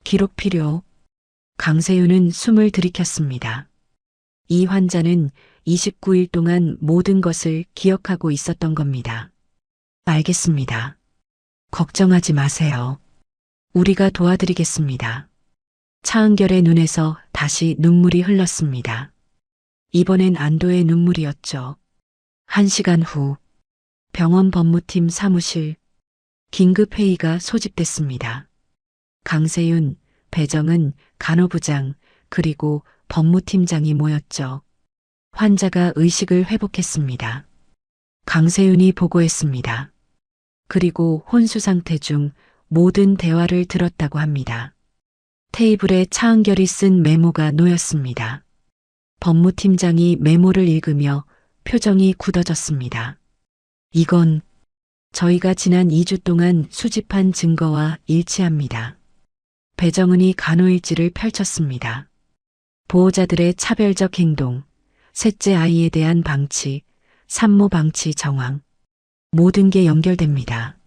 A: 기록 필요. 강세윤은 숨을 들이켰습니다. 이 환자는 29일 동안 모든 것을 기억하고 있었던 겁니다. 알겠습니다. 걱정하지 마세요. 우리가 도와드리겠습니다. 차은결의 눈에서 다시 눈물이 흘렀습니다. 이번엔 안도의 눈물이었죠. 1시간 후 병원 법무팀 사무실 긴급회의가 소집됐습니다. 강세윤, 배정은, 간호부장, 그리고 법무팀장이 모였죠. 환자가 의식을 회복했습니다. 강세윤이 보고했습니다. 그리고 혼수 상태 중 모든 대화를 들었다고 합니다. 테이블에 차은결이 쓴 메모가 놓였습니다. 법무팀장이 메모를 읽으며 표정이 굳어졌습니다. 이건 저희가 지난 2주 동안 수집한 증거와 일치합니다. 배정은이 간호일지를 펼쳤습니다. 보호자들의 차별적 행동, 셋째 아이에 대한 방치, 산모 방치 정황, 모든 게 연결됩니다.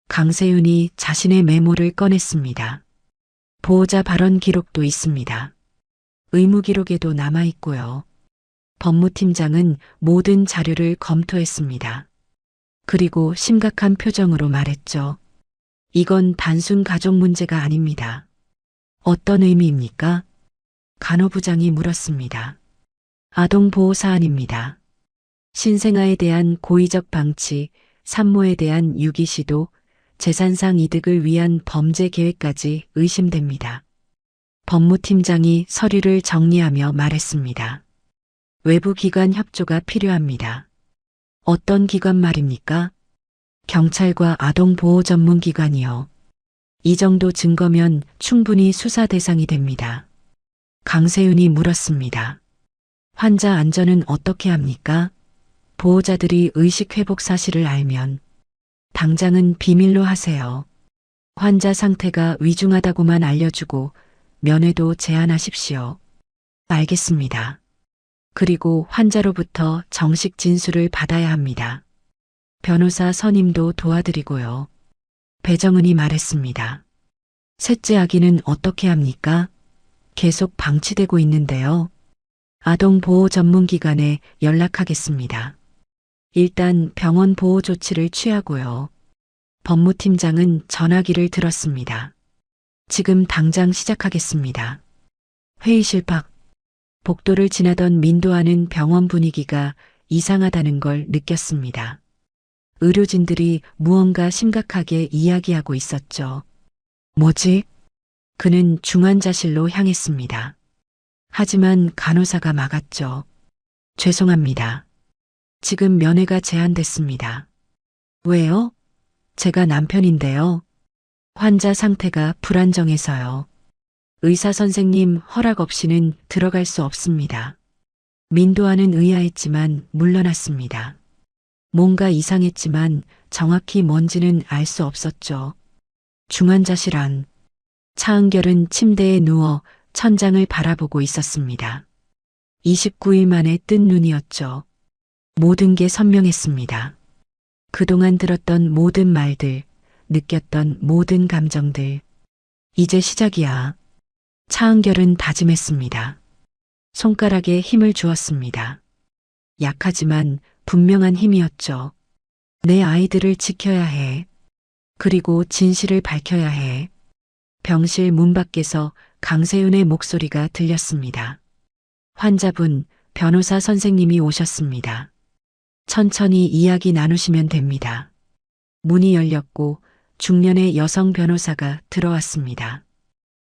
A: 강세윤이 자신의 메모를 꺼냈습니다. 보호자 발언 기록도 있습니다. 의무 기록에도 남아 있고요. 법무팀장은 모든 자료를 검토했습니다. 그리고 심각한 표정으로 말했죠. 이건 단순 가족 문제가 아닙니다. 어떤 의미입니까? 간호부장이 물었습니다. 아동보호 사안입니다. 신생아에 대한 고의적 방치, 산모에 대한 유기시도, 재산상 이득을 위한 범죄 계획까지 의심됩니다. 법무팀장이 서류를 정리하며 말했습니다. 외부 기관 협조가 필요합니다. 어떤 기관 말입니까? 경찰과 아동보호 전문 기관이요. 이 정도 증거면 충분히 수사 대상이 됩니다. 강세윤이 물었습니다. 환자 안전은 어떻게 합니까? 보호자들이 의식 회복 사실을 알면 당장은 비밀로 하세요. 환자 상태가 위중하다고만 알려주고 면회도 제한하십시오. 알겠습니다. 그리고 환자로부터 정식 진술을 받아야 합니다. 변호사 선임도 도와드리고요. 배정은이 말했습니다. 셋째 아기는 어떻게 합니까? 계속 방치되고 있는데요. 아동보호 전문기관에 연락하겠습니다. 일단 병원 보호 조치를 취하고요. 법무팀장은 전화기를 들었습니다. 지금 당장 시작하겠습니다. 회의실 밖. 복도를 지나던 민도하는 병원 분위기가 이상하다는 걸 느꼈습니다. 의료진들이 무언가 심각하게 이야기하고 있었죠. 뭐지? 그는 중환자실로 향했습니다. 하지만 간호사가 막았죠. 죄송합니다. 지금 면회가 제한됐습니다. 왜요? 제가 남편인데요. 환자 상태가 불안정해서요. 의사 선생님 허락 없이는 들어갈 수 없습니다. 민도하는 의아했지만 물러났습니다. 뭔가 이상했지만 정확히 뭔지는 알 수 없었죠. 중환자실 안. 차은결은 침대에 누워 천장을 바라보고 있었습니다. 29일 만에 뜬 눈이었죠. 모든 게 선명했습니다. 그동안 들었던 모든 말들, 느꼈던 모든 감정들. 이제 시작이야. 차은결은 다짐했습니다. 손가락에 힘을 주었습니다. 약하지만 분명한 힘이었죠. 내 아이들을 지켜야 해. 그리고 진실을 밝혀야 해. 병실 문 밖에서 강세윤의 목소리가 들렸습니다. 환자분, 변호사 선생님이 오셨습니다. 천천히 이야기 나누시면 됩니다. 문이 열렸고 중년의 여성 변호사가 들어왔습니다.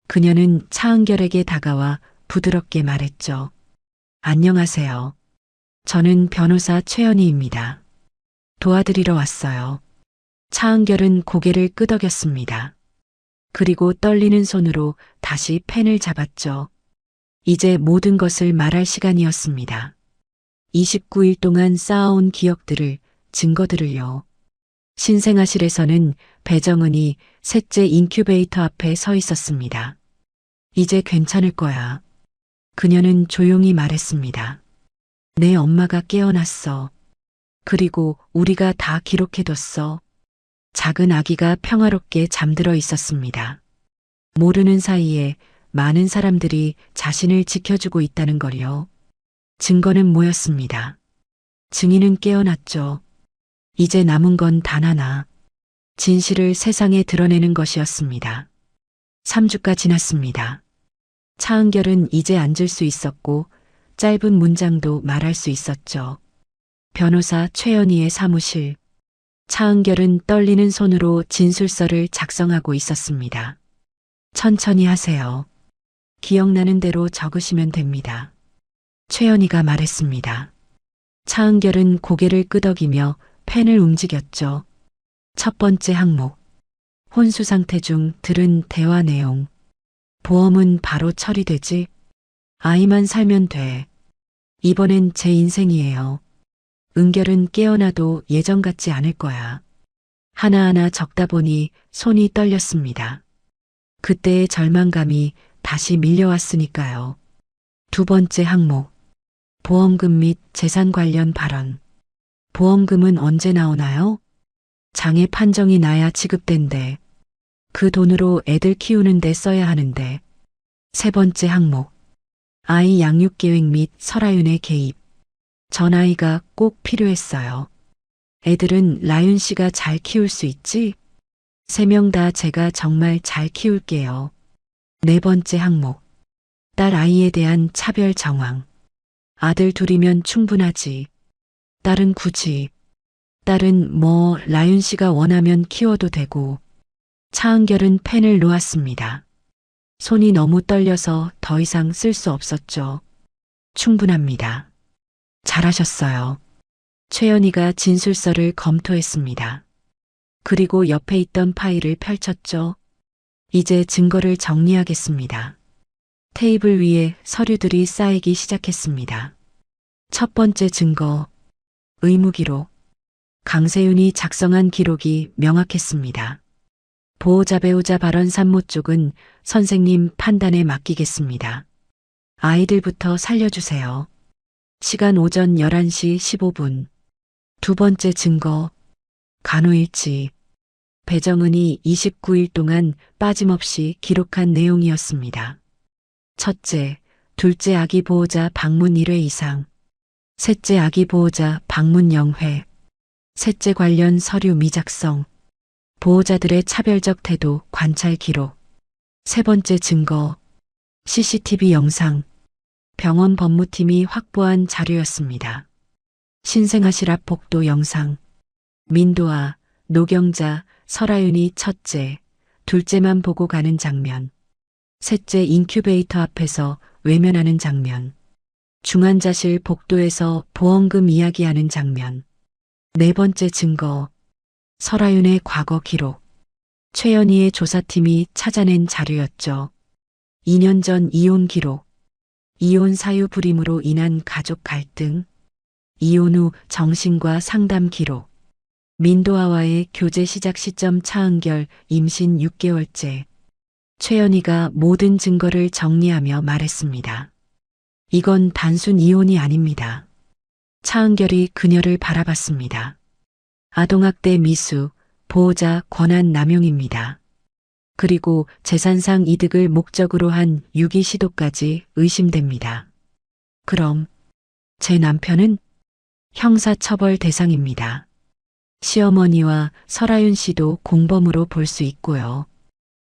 A: 그녀는 차은결에게 다가와 부드럽게 말했죠. 안녕하세요. 저는 변호사 최연희입니다. 도와드리러 왔어요. 차은결은 고개를 끄덕였습니다. 그리고 떨리는 손으로 다시 펜을 잡았죠. 이제 모든 것을 말할 시간이었습니다. 29일 동안 쌓아온 기억들을, 증거들을요. 신생아실에서는 배정은이 셋째 인큐베이터 앞에 서 있었습니다. 이제 괜찮을 거야. 그녀는 조용히 말했습니다. 내 엄마가 깨어났어. 그리고 우리가 다 기록해뒀어. 작은 아기가 평화롭게 잠들어 있었습니다. 모르는 사이에 많은 사람들이 자신을 지켜주고 있다는 걸요. 증거는 모였습니다. 증인은 깨어났죠. 이제 남은 건 단 하나. 진실을 세상에 드러내는 것이었습니다. 3주가 지났습니다. 차은결은 이제 앉을 수 있었고 짧은 문장도 말할 수 있었죠. 변호사 최연희의 사무실. 차은결은 떨리는 손으로 진술서를 작성하고 있었습니다. 천천히 하세요. 기억나는 대로 적으시면 됩니다. 최연희가 말했습니다. 차은결은 고개를 끄덕이며 펜을 움직였죠. 첫 번째 항목. 혼수 상태 중 들은 대화 내용. 보험은 바로 처리되지? 아이만 살면 돼. 이번엔 제 인생이에요. 은결은 깨어나도 예전 같지 않을 거야. 하나하나 적다 보니 손이 떨렸습니다. 그때의 절망감이 다시 밀려왔으니까요. 두 번째 항목. 보험금 및 재산 관련 발언. 보험금은 언제 나오나요? 장애 판정이 나야 지급된대. 그 돈으로 애들 키우는데 써야 하는데. 세 번째 항목. 아이 양육 계획 및 설아윤의 개입. 전 아이가 꼭 필요했어요. 애들은 라윤 씨가 잘 키울 수 있지? 3명 다 제가 정말 잘 키울게요. 네 번째 항목. 딸 아이에 대한 차별 정황. 아들 둘이면 충분하지. 딸은 굳이. 딸은 라윤 씨가 원하면 키워도 되고. 차은결은 펜을 놓았습니다. 손이 너무 떨려서 더 이상 쓸 수 없었죠. 충분합니다. 잘하셨어요. 최연희가 진술서를 검토했습니다. 그리고 옆에 있던 파일을 펼쳤죠. 이제 증거를 정리하겠습니다. 테이블 위에 서류들이 쌓이기 시작했습니다. 첫 번째 증거. 의무기록. 강세윤이 작성한 기록이 명확했습니다. 보호자 배우자 발언 산모 쪽은 선생님 판단에 맡기겠습니다. 아이들부터 살려주세요. 시간 오전 11시 15분. 두 번째 증거. 간호일지. 배정은이 29일 동안 빠짐없이 기록한 내용이었습니다. 첫째, 둘째 아기 보호자 방문 1회 이상. 셋째 아기 보호자 방문 0회. 셋째 관련 서류 미작성. 보호자들의 차별적 태도 관찰 기록. 세 번째 증거. CCTV 영상. 병원 법무팀이 확보한 자료였습니다. 신생아실 앞 복도 영상. 민도아, 노경자, 설아윤이 첫째, 둘째만 보고 가는 장면. 셋째 인큐베이터 앞에서 외면하는 장면. 중환자실 복도에서 보험금 이야기하는 장면. 네 번째 증거. 설아윤의 과거 기록. 최연희의 조사팀이 찾아낸 자료였죠. 2년 전 이혼 기록. 이혼 사유 불임으로 인한 가족 갈등. 이혼 후 정신과 상담 기록. 민도아와의 교제 시작 시점 차은결 임신 6개월째. 최연희가 모든 증거를 정리하며 말했습니다. 이건 단순 이혼이 아닙니다. 차은결이 그녀를 바라봤습니다. 아동학대 미수, 보호자 권한 남용입니다. 그리고 재산상 이득을 목적으로 한 유기 시도까지 의심됩니다. 그럼 제 남편은 형사처벌 대상입니다. 시어머니와 설아윤 씨도 공범으로 볼 수 있고요.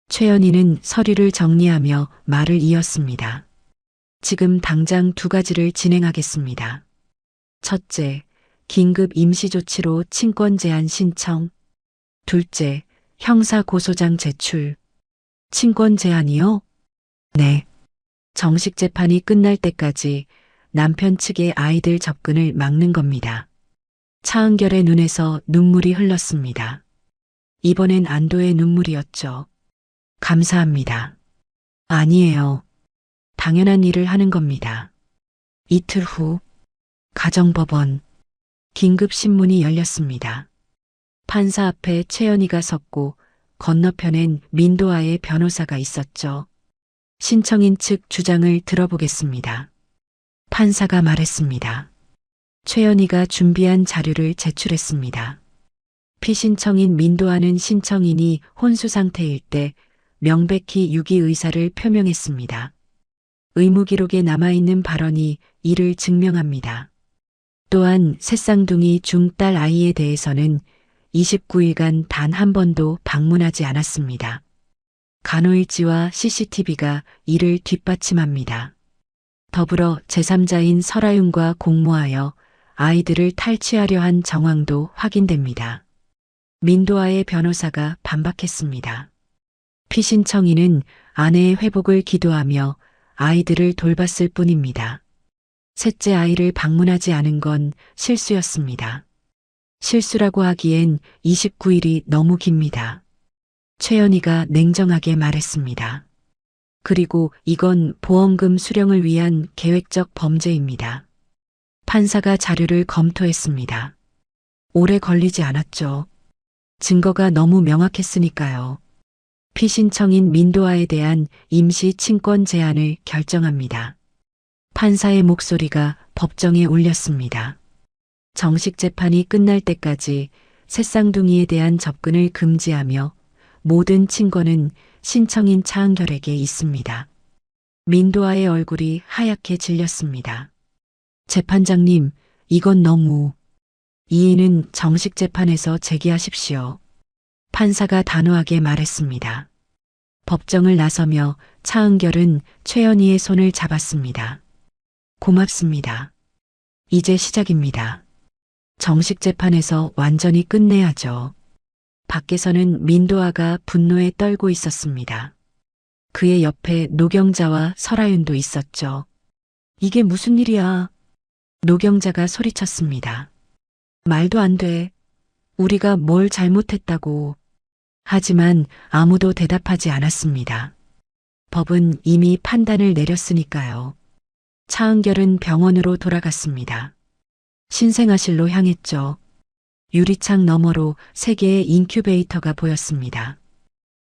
A: 최연희는 서류를 정리하며 말을 이었습니다. 지금 당장 두 가지를 진행하겠습니다. 첫째, 긴급 임시조치로 친권 제한 신청. 둘째, 형사고소장 제출. 친권 제한이요? 네. 정식 재판이 끝날 때까지 남편 측의 아이들 접근을 막는 겁니다. 차은결의 눈에서 눈물이 흘렀습니다. 이번엔 안도의 눈물이었죠. 감사합니다. 아니에요. 당연한 일을 하는 겁니다. 이틀 후 가정법원 긴급신문이 열렸습니다. 판사 앞에 최연희가 섰고 건너편엔 민도아의 변호사가 있었죠. 신청인 측 주장을 들어보겠습니다. 판사가 말했습니다. 최연희가 준비한 자료를 제출했습니다. 피신청인 민도아는 신청인이 혼수 상태일 때 명백히 유기 의사를 표명했습니다. 의무기록에 남아있는 발언이 이를 증명합니다. 또한 새쌍둥이 중딸 아이에 대해서는 29일간 단 한 번도 방문하지 않았습니다. 간호일지와 CCTV가 이를 뒷받침합니다. 더불어 제3자인 설아윤과 공모하여 아이들을 탈취하려 한 정황도 확인됩니다. 민도아의 변호사가 반박했습니다. 피신청인은 아내의 회복을 기도하며 아이들을 돌봤을 뿐입니다. 셋째 아이를 방문하지 않은 건 실수였습니다. 실수라고 하기엔 29일이 너무 깁니다. 최연희가 냉정하게 말했습니다. 그리고 이건 보험금 수령을 위한 계획적 범죄입니다. 판사가 자료를 검토했습니다. 오래 걸리지 않았죠. 증거가 너무 명확했으니까요. 피신청인 민도아에 대한 임시 친권 제한을 결정합니다. 판사의 목소리가 법정에 울렸습니다. 정식 재판이 끝날 때까지 새쌍둥이에 대한 접근을 금지하며 모든 친권은 신청인 차은결에게 있습니다. 민도아의 얼굴이 하얗게 질렸습니다. 재판장님, 이건 너무... 이의는 정식 재판에서 제기하십시오. 판사가 단호하게 말했습니다. 법정을 나서며 차은결은 최연희의 손을 잡았습니다. 고맙습니다. 이제 시작입니다. 정식 재판에서 완전히 끝내야죠. 밖에서는 민도아가 분노에 떨고 있었습니다. 그의 옆에 노경자와 설아윤도 있었죠. 이게 무슨 일이야? 노경자가 소리쳤습니다. 말도 안 돼. 우리가 뭘 잘못했다고. 하지만 아무도 대답하지 않았습니다. 법은 이미 판단을 내렸으니까요. 차은결은 병원으로 돌아갔습니다. 신생아실로 향했죠. 유리창 너머로 세 개의 인큐베이터가 보였습니다.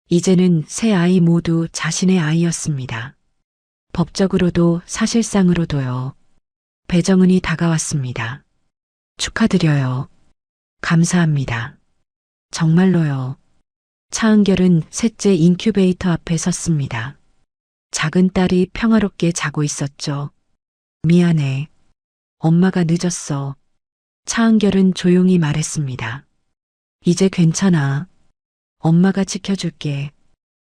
A: 이제는 세 아이 모두 자신의 아이였습니다. 법적으로도 사실상으로도요. 배정은이 다가왔습니다. 축하드려요. 감사합니다. 정말로요. 차은결은 셋째 인큐베이터 앞에 섰습니다. 작은 딸이 평화롭게 자고 있었죠. 미안해. 엄마가 늦었어. 차은결은 조용히 말했습니다. 이제 괜찮아. 엄마가 지켜줄게.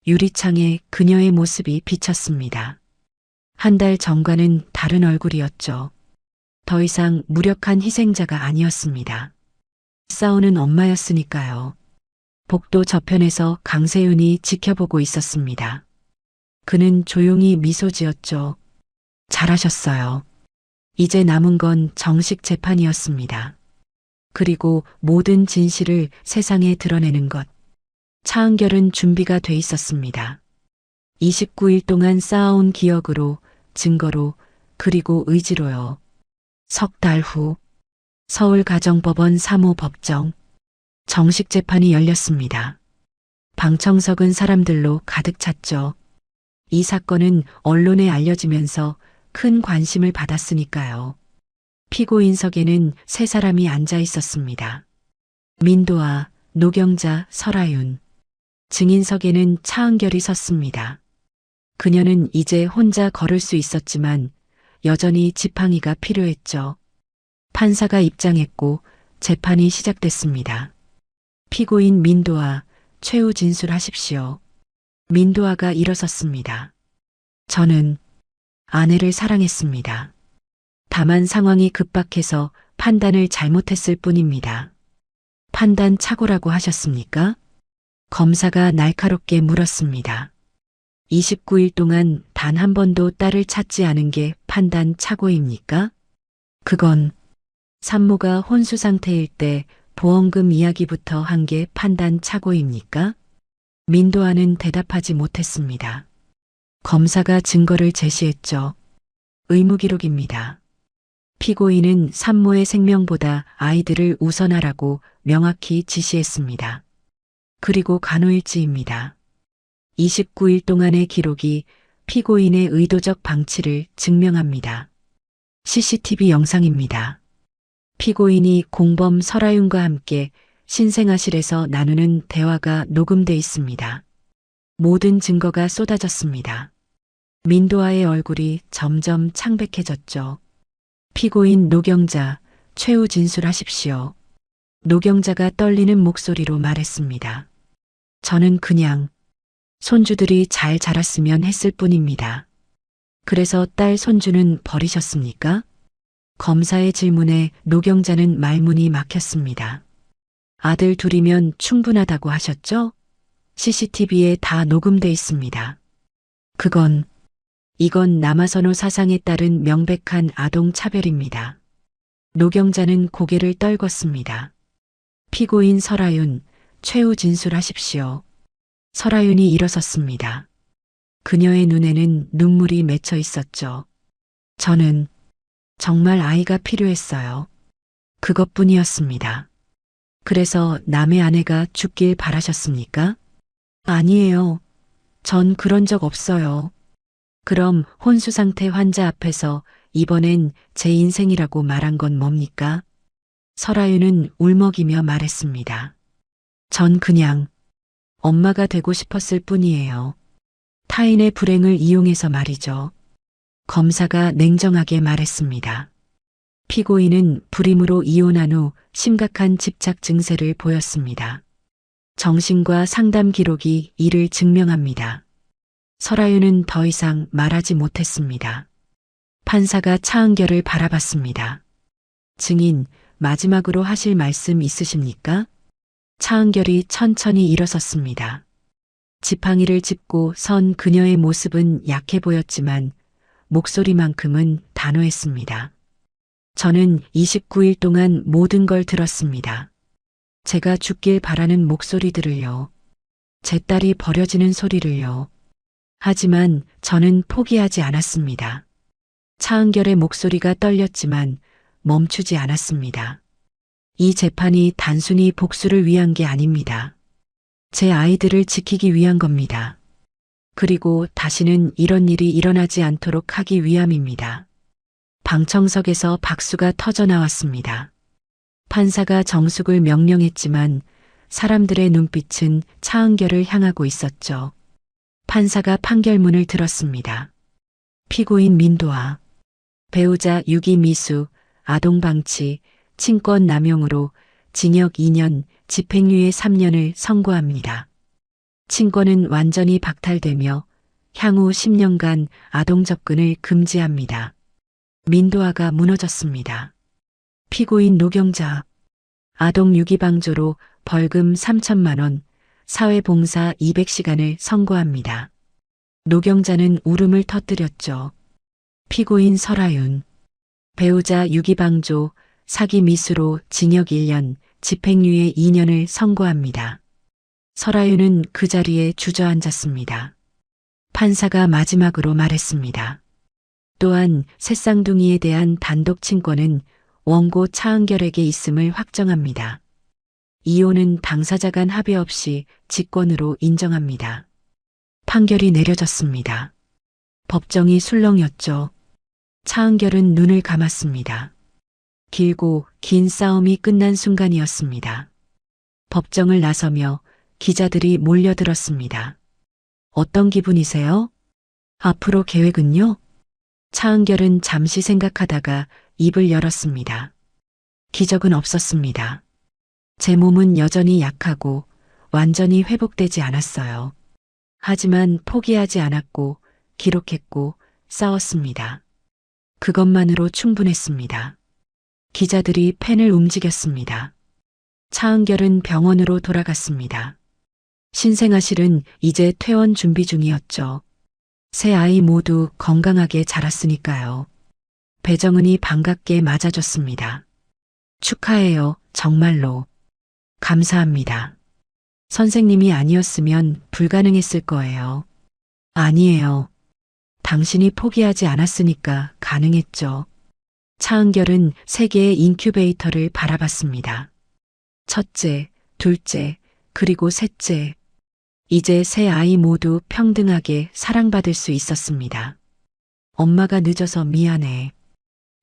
A: 유리창에 그녀의 모습이 비쳤습니다. 한 달 전과는 다른 얼굴이었죠. 더 이상 무력한 희생자가 아니었습니다. 싸우는 엄마였으니까요. 복도 저편에서 강세윤이 지켜보고 있었습니다. 그는 조용히 미소 지었죠. 잘하셨어요. 이제 남은 건 정식 재판이었습니다. 그리고 모든 진실을 세상에 드러내는 것. 차은결은 준비가 돼 있었습니다. 29일 동안 쌓아온 기억으로, 증거로, 그리고 의지로요. 석 달 후 서울가정법원 3호 법정 정식 재판이 열렸습니다. 방청석은 사람들로 가득 찼죠. 이 사건은 언론에 알려지면서 큰 관심을 받았으니까요. 피고인석에는 세 사람이 앉아 있었습니다. 민도아, 노경자, 설아윤. 증인석에는 차은결이 섰습니다. 그녀는 이제 혼자 걸을 수 있었지만 여전히 지팡이가 필요했죠. 판사가 입장했고 재판이 시작됐습니다. 피고인 민도아, 최후 진술하십시오. 민도아가 일어섰습니다. 저는 아내를 사랑했습니다. 다만 상황이 급박해서 판단을 잘못했을 뿐입니다. 판단 착오라고 하셨습니까? 검사가 날카롭게 물었습니다. 29일 동안 단 한 번도 딸을 찾지 않은 게 판단 착오입니까? 그건 산모가 혼수 상태일 때 보험금 이야기부터 한 게 판단 착오입니까? 민도아는 대답하지 못했습니다. 검사가 증거를 제시했죠. 의무기록입니다. 피고인은 산모의 생명보다 아이들을 우선하라고 명확히 지시했습니다. 그리고 간호일지입니다. 29일 동안의 기록이 피고인의 의도적 방치를 증명합니다. CCTV 영상입니다. 피고인이 공범 설아윤과 함께 신생아실에서 나누는 대화가 녹음돼 있습니다. 모든 증거가 쏟아졌습니다. 민도아의 얼굴이 점점 창백해졌죠. 피고인 노경자, 최후 진술하십시오. 노경자가 떨리는 목소리로 말했습니다. 저는 그냥 손주들이 잘 자랐으면 했을 뿐입니다. 그래서 딸 손주는 버리셨습니까? 검사의 질문에 노경자는 말문이 막혔습니다. 아들 둘이면 충분하다고 하셨죠? CCTV에 다 녹음돼 있습니다. 이건 남아선호 사상에 따른 명백한 아동 차별입니다. 노경자는 고개를 떨궜습니다. 피고인 설아윤, 최후 진술하십시오. 설아윤이 일어섰습니다. 그녀의 눈에는 눈물이 맺혀 있었죠. 저는 정말 아이가 필요했어요. 그것뿐이었습니다. 그래서 남의 아내가 죽길 바라셨습니까? 아니에요. 전 그런 적 없어요. 그럼 혼수 상태 환자 앞에서 이번엔 제 인생이라고 말한 건 뭡니까? 설아윤은 울먹이며 말했습니다. 전 그냥 엄마가 되고 싶었을 뿐이에요. 타인의 불행을 이용해서 말이죠. 검사가 냉정하게 말했습니다. 피고인은 불임으로 이혼한 후 심각한 집착 증세를 보였습니다. 정신과 상담 기록이 이를 증명합니다. 설아윤은 더 이상 말하지 못했습니다. 판사가 차은결을 바라봤습니다. 증인, 마지막으로 하실 말씀 있으십니까? 차은결이 천천히 일어섰습니다. 지팡이를 짚고 선 그녀의 모습은 약해 보였지만 목소리만큼은 단호했습니다. 저는 29일 동안 모든 걸 들었습니다. 제가 죽길 바라는 목소리들을요. 제 딸이 버려지는 소리를요. 하지만 저는 포기하지 않았습니다. 차은결의 목소리가 떨렸지만 멈추지 않았습니다. 이 재판이 단순히 복수를 위한 게 아닙니다. 제 아이들을 지키기 위한 겁니다. 그리고 다시는 이런 일이 일어나지 않도록 하기 위함입니다. 방청석에서 박수가 터져 나왔습니다. 판사가 정숙을 명령했지만 사람들의 눈빛은 차은결을 향하고 있었죠. 판사가 판결문을 들었습니다. 피고인 민도아, 배우자 유기미수, 아동방치, 친권 남용으로 징역 2년, 집행유예 3년을 선고합니다. 친권은 완전히 박탈되며 향후 10년간 아동 접근을 금지합니다. 민도아가 무너졌습니다. 피고인 노경자, 아동 유기방조로 벌금 3천만 원, 사회봉사 200시간을 선고합니다. 노경자는 울음을 터뜨렸죠. 피고인 설아윤, 배우자 유기방조, 사기 미수로 징역 1년, 집행유예 2년을 선고합니다. 설아윤은 그 자리에 주저앉았습니다. 판사가 마지막으로 말했습니다. 또한 새쌍둥이에 대한 단독 친권은 원고 차은결에게 있음을 확정합니다. 이혼은 당사자 간 합의 없이 직권으로 인정합니다. 판결이 내려졌습니다. 법정이 술렁였죠. 차은결은 눈을 감았습니다. 길고 긴 싸움이 끝난 순간이었습니다. 법정을 나서며 기자들이 몰려들었습니다. 어떤 기분이세요? 앞으로 계획은요? 차은결은 잠시 생각하다가 입을 열었습니다. 기적은 없었습니다. 제 몸은 여전히 약하고 완전히 회복되지 않았어요. 하지만 포기하지 않았고 기록했고 싸웠습니다. 그것만으로 충분했습니다. 기자들이 펜을 움직였습니다. 차은결은 병원으로 돌아갔습니다. 신생아실은 이제 퇴원 준비 중이었죠. 세 아이 모두 건강하게 자랐으니까요. 배정은이 반갑게 맞아줬습니다. 축하해요, 정말로. 감사합니다. 선생님이 아니었으면 불가능했을 거예요. 아니에요. 당신이 포기하지 않았으니까 가능했죠. 차은결은 세 개의 인큐베이터를 바라봤습니다. 첫째, 둘째, 그리고 셋째. 이제 세 아이 모두 평등하게 사랑받을 수 있었습니다. 엄마가 늦어서 미안해.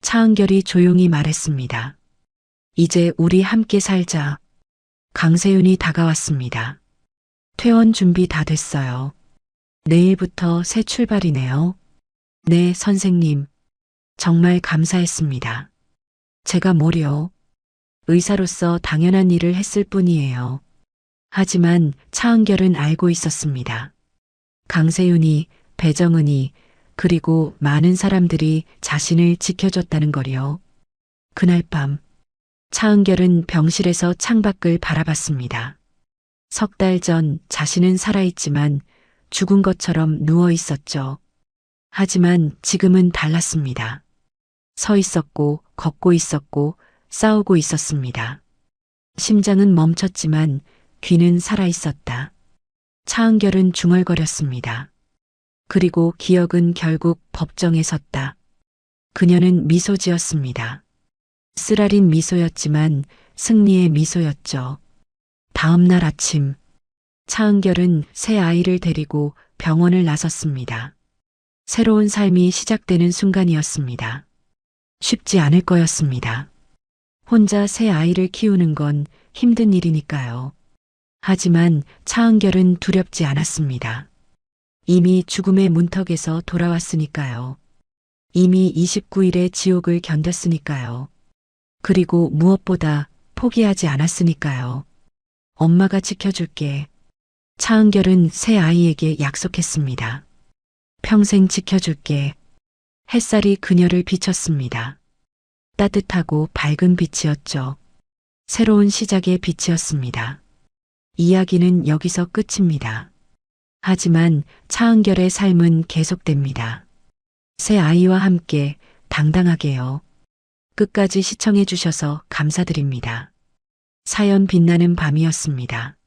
A: 차은결이 조용히 말했습니다. 이제 우리 함께 살자. 강세윤이 다가왔습니다. 퇴원 준비 다 됐어요. 내일부터 새 출발이네요. 네, 선생님. 정말 감사했습니다. 제가 뭐려? 의사로서 당연한 일을 했을 뿐이에요. 하지만 차은결은 알고 있었습니다. 강세윤이, 배정은이, 그리고 많은 사람들이 자신을 지켜줬다는 거요. 그날 밤, 차은결은 병실에서 창밖을 바라봤습니다. 석 달 전 자신은 살아있지만 죽은 것처럼 누워 있었죠. 하지만 지금은 달랐습니다. 서 있었고, 걷고 있었고, 싸우고 있었습니다. 심장은 멈췄지만 귀는 살아있었다. 차은결은 중얼거렸습니다. 그리고 기억은 결국 법정에 섰다. 그녀는 미소 지었습니다. 쓰라린 미소였지만 승리의 미소였죠. 다음 날 아침, 차은결은 새 아이를 데리고 병원을 나섰습니다. 새로운 삶이 시작되는 순간이었습니다. 쉽지 않을 거였습니다. 혼자 새 아이를 키우는 건 힘든 일이니까요. 하지만 차은결은 두렵지 않았습니다. 이미 죽음의 문턱에서 돌아왔으니까요. 이미 29일의 지옥을 견뎠으니까요. 그리고 무엇보다 포기하지 않았으니까요. 엄마가 지켜줄게. 차은결은 새 아이에게 약속했습니다. 평생 지켜줄게. 햇살이 그녀를 비쳤습니다. 따뜻하고 밝은 빛이었죠. 새로운 시작의 빛이었습니다. 이야기는 여기서 끝입니다. 하지만 차은결의 삶은 계속됩니다. 새 아이와 함께 당당하게요. 끝까지 시청해 주셔서 감사드립니다. 사연 빛나는 밤이었습니다.